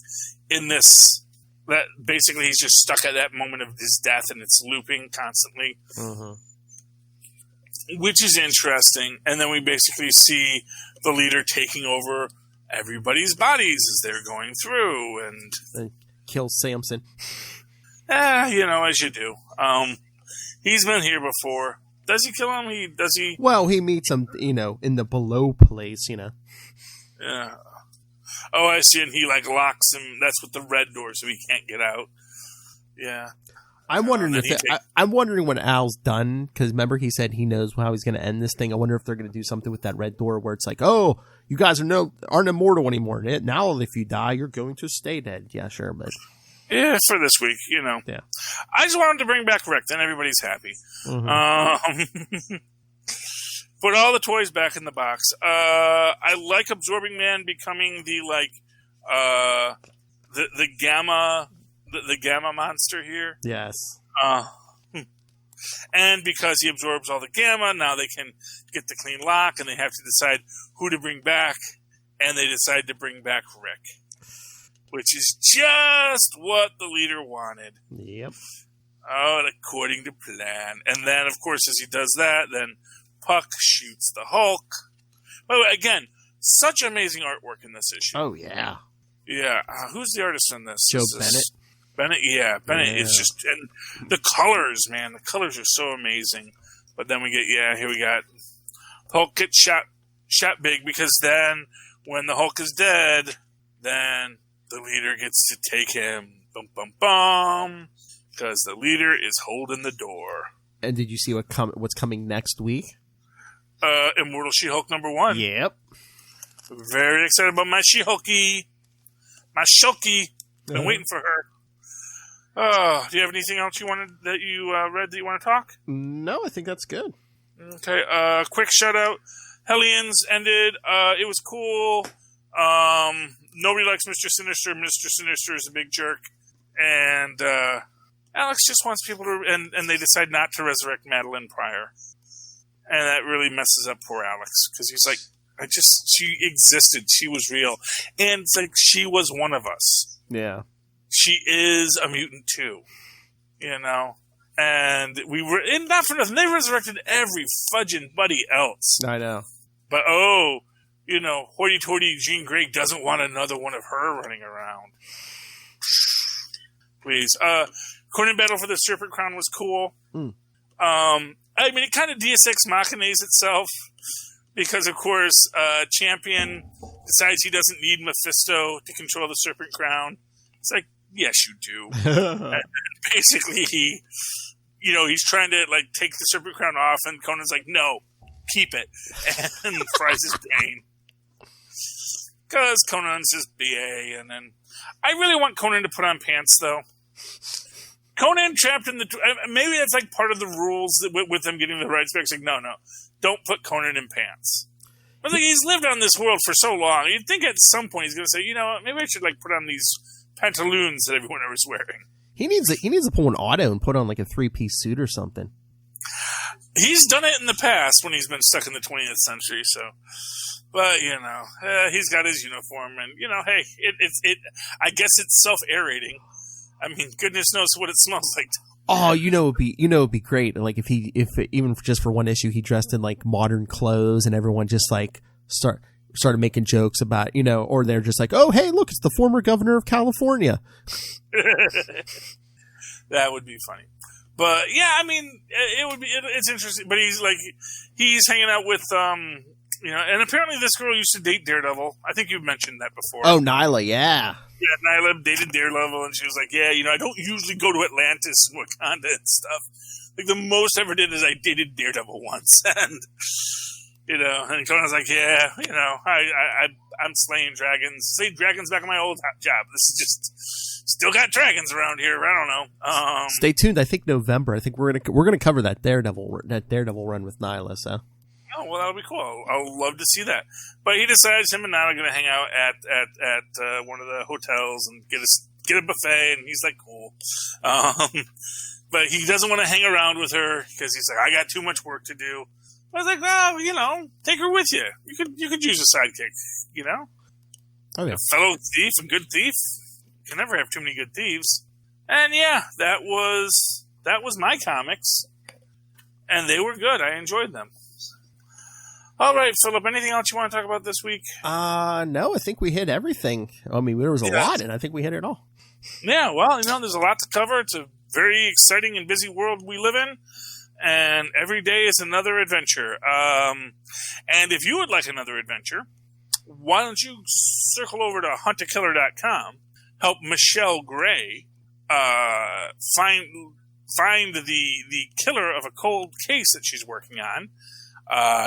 B: in this. That basically he's just stuck at that moment of his death, and it's looping constantly, which is interesting. And then we basically see the leader taking over everybody's bodies as they're going through, and
C: kill Samson.
B: As you do. He's been here before. Does he kill him? Does he?
C: Well, he meets him, in the below place,
B: Yeah. Oh, I see, and he like locks him. That's with the red door, so he can't get out. Yeah.
C: I'm wondering I'm wondering when Al's done, because remember he said he knows how he's going to end this thing. I wonder if they're going to do something with that red door where it's like, oh, you guys aren't immortal anymore. Now, if you die, you're going to stay dead. Yeah, sure, but
B: yeah, for this week, Yeah. I just wanted to bring back Rick, then everybody's happy. Put all the toys back in the box. I like Absorbing Man becoming the gamma monster here.
C: Yes.
B: And because he absorbs all the gamma, now they can get the clean lock, and they have to decide who to bring back, and they decide to bring back Rick, which is just what the leader wanted.
C: Yep.
B: Oh, according to plan. And then, of course, as he does that, then Puck shoots the Hulk. By the way, again, such amazing artwork in this issue.
C: Oh, yeah.
B: Yeah. Who's the artist in this?
C: Joe Bennett.
B: Bennett, yeah. Bennett is just... And the colors, man. The colors are so amazing. But then we get... Yeah, here we got... Hulk gets shot big, because then, when the Hulk is dead, then the leader gets to take him. Bum, bum, bum. Because the leader is holding the door.
C: And did you see what's coming next week?
B: Immortal She-Hulk #1.
C: Yep.
B: Very excited about my She-Hulky. My Shulky. Been waiting for her. Do you have anything else read that you want to talk?
C: No, I think that's good.
B: Okay. Quick shout out. Hellions ended. It was cool. Nobody likes Mr. Sinister. Mr. Sinister is a big jerk. And Alex just wants people to... And they decide not to resurrect Madeline Pryor. And that really messes up poor Alex, because he's like, she existed. She was real. And it's like, she was one of us.
C: Yeah.
B: She is a mutant too, you know? And we were, and not for nothing, they resurrected every fudging buddy else.
C: I know.
B: But, you know, hoity-toity Jean Grey doesn't want another one of her running around. Please. Conan Battle for the Serpent Crown was cool. I mean, it kind of Deus Ex Machinaes itself, because, of course, Champion decides he doesn't need Mephisto to control the Serpent Crown. It's like, yes, you do. And basically, he's trying to, like, take the Serpent Crown off, and Conan's like, no, keep it, and fries his brain. Because Conan's his BA, and then... I really want Conan to put on pants, though. Conan trapped in the... Maybe that's, like, part of the rules with them getting the rights back. It's like, no, don't put Conan in pants. But, like, he's lived on this world for so long. You'd think at some point he's going to say, you know what, maybe I should, like, put on these pantaloons that everyone was wearing.
C: He needs to pull an auto and put on, like, a 3-piece suit or something.
B: He's done it in the past when he's been stuck in the 20th century, so... But, you know, he's got his uniform, and, you know, hey, I guess it's self-aerating. I mean, goodness knows what it smells like.
C: Oh, it'd be great. Like, if even just for one issue, he dressed in, like, modern clothes, and everyone just, like, started making jokes about, you know, or they're just like, oh, hey, look, it's the former governor of California.
B: That would be funny. But, yeah, I mean, it's interesting, but he's hanging out with, you know, and apparently this girl used to date Daredevil. I think you've mentioned that before.
C: Oh, Nyla, yeah.
B: Yeah, Nyla dated Daredevil, and she was like, yeah, you know, I don't usually go to Atlantis and Wakanda and stuff. Like, the most I ever did is I dated Daredevil once, and, you know, and Conan's like, yeah, you know, I'm slaying dragons. Slaying dragons back in my old job. This is just, still got dragons around here. I don't know.
C: Stay tuned. I think November. I think we're gonna cover that Daredevil run with Nyla, so.
B: Oh, well, that'll be cool. I'll love to see that. But he decides him and Nana are going to hang out at one of the hotels and get a buffet, and he's like, cool. But he doesn't want to hang around with her because he's like, I got too much work to do. I was like, well, you know, take her with you. You could use a sidekick, you know?
C: Oh, yeah.
B: A fellow thief, a good thief. You can never have too many good thieves. And yeah, that was my comics. And they were good. I enjoyed them. All right, Philip, anything else you want to talk about this week?
C: No, I think we hit everything. I mean, there was a lot, and I think we hit it all.
B: Yeah, well, you know, there's a lot to cover. It's a very exciting and busy world we live in, and every day is another adventure. And if you would like another adventure, why don't you circle over to huntakiller.com, help Michelle Gray find the killer of a cold case that she's working on.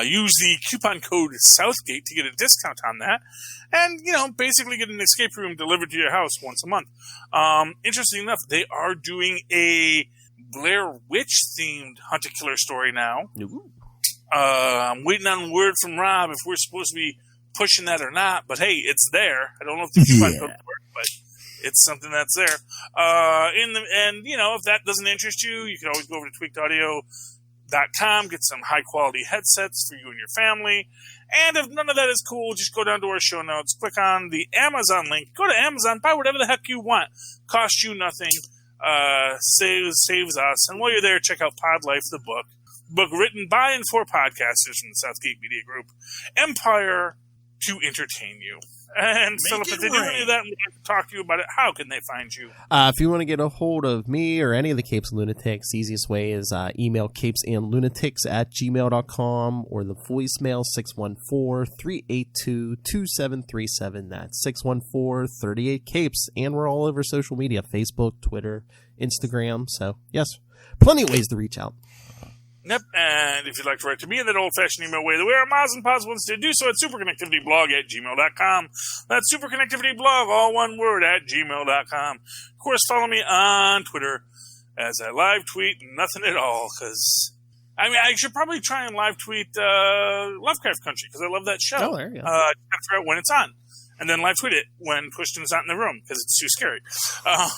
B: Use the coupon code Southgate to get a discount on that, and, you know, basically get an escape room delivered to your house once a month. Interesting enough, they are doing a Blair Witch themed Hunter Killer story now. I'm waiting on word from Rob if we're supposed to be pushing that or not, but hey, it's there. I don't know if the coupon code works, but it's something that's there. And you know, if that doesn't interest you, you can always go over to tweakedaudio.com, get some high quality headsets for you and your family. And if none of that is cool, just go down to our show notes, click on the Amazon link, go to Amazon, buy whatever the heck you want. Cost you nothing, saves us. And while you're there, check out Pod Life, the book written by and for podcasters from the Southgate Media Group. Empire to entertain you. And Philip, if they do any of that and want to talk to you about it, how can they find you?
C: If you want to get a hold of me or any of the Capes and Lunatics, the easiest way is email capesandlunatics@gmail.com or the voicemail 614-382-2737. That's 614-38-CAPES. And we're all over social media, Facebook, Twitter, Instagram. So, yes, plenty of ways to reach out.
B: Yep, and if you'd like to write to me in that old-fashioned email way, the way our Moz and Pods wants to do so at superconnectivityblog@gmail.com. That's superconnectivityblog, all one word, @gmail.com. Of course, follow me on Twitter as I live tweet nothing at all, because, I mean, I should probably try and live tweet Lovecraft Country, because I love that show.
C: Oh, there you go.
B: I gotta figure out when it's on, and then live tweet it when Pushton's not in the room, because it's too scary. At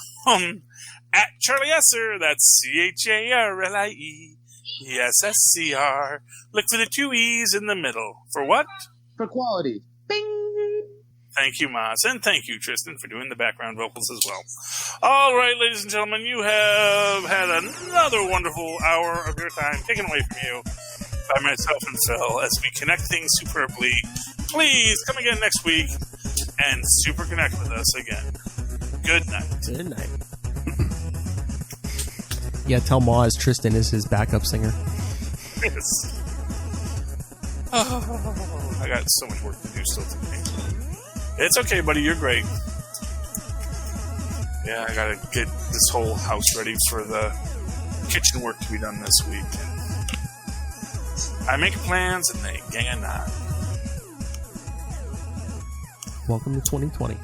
B: Charlie Esser, that's CHARLIE. Yes, SCR. Look for the 2 E's in the middle. For what?
F: For quality. Bing!
B: Thank you, Maz. And thank you, Tristan, for doing the background vocals as well. All right, ladies and gentlemen, you have had another wonderful hour of your time taken away from you by myself and Phil as we connect things superbly. Please come again next week and super connect with us again. Good night.
C: Good night. Yeah, tell Maz Tristan is his backup singer.
B: Yes. Oh, I got so much work to do still today. It's okay, buddy. You're great. Yeah, I gotta get this whole house ready for the kitchen work to be done this week. I make plans and they gang a knot.
C: Welcome to 2020.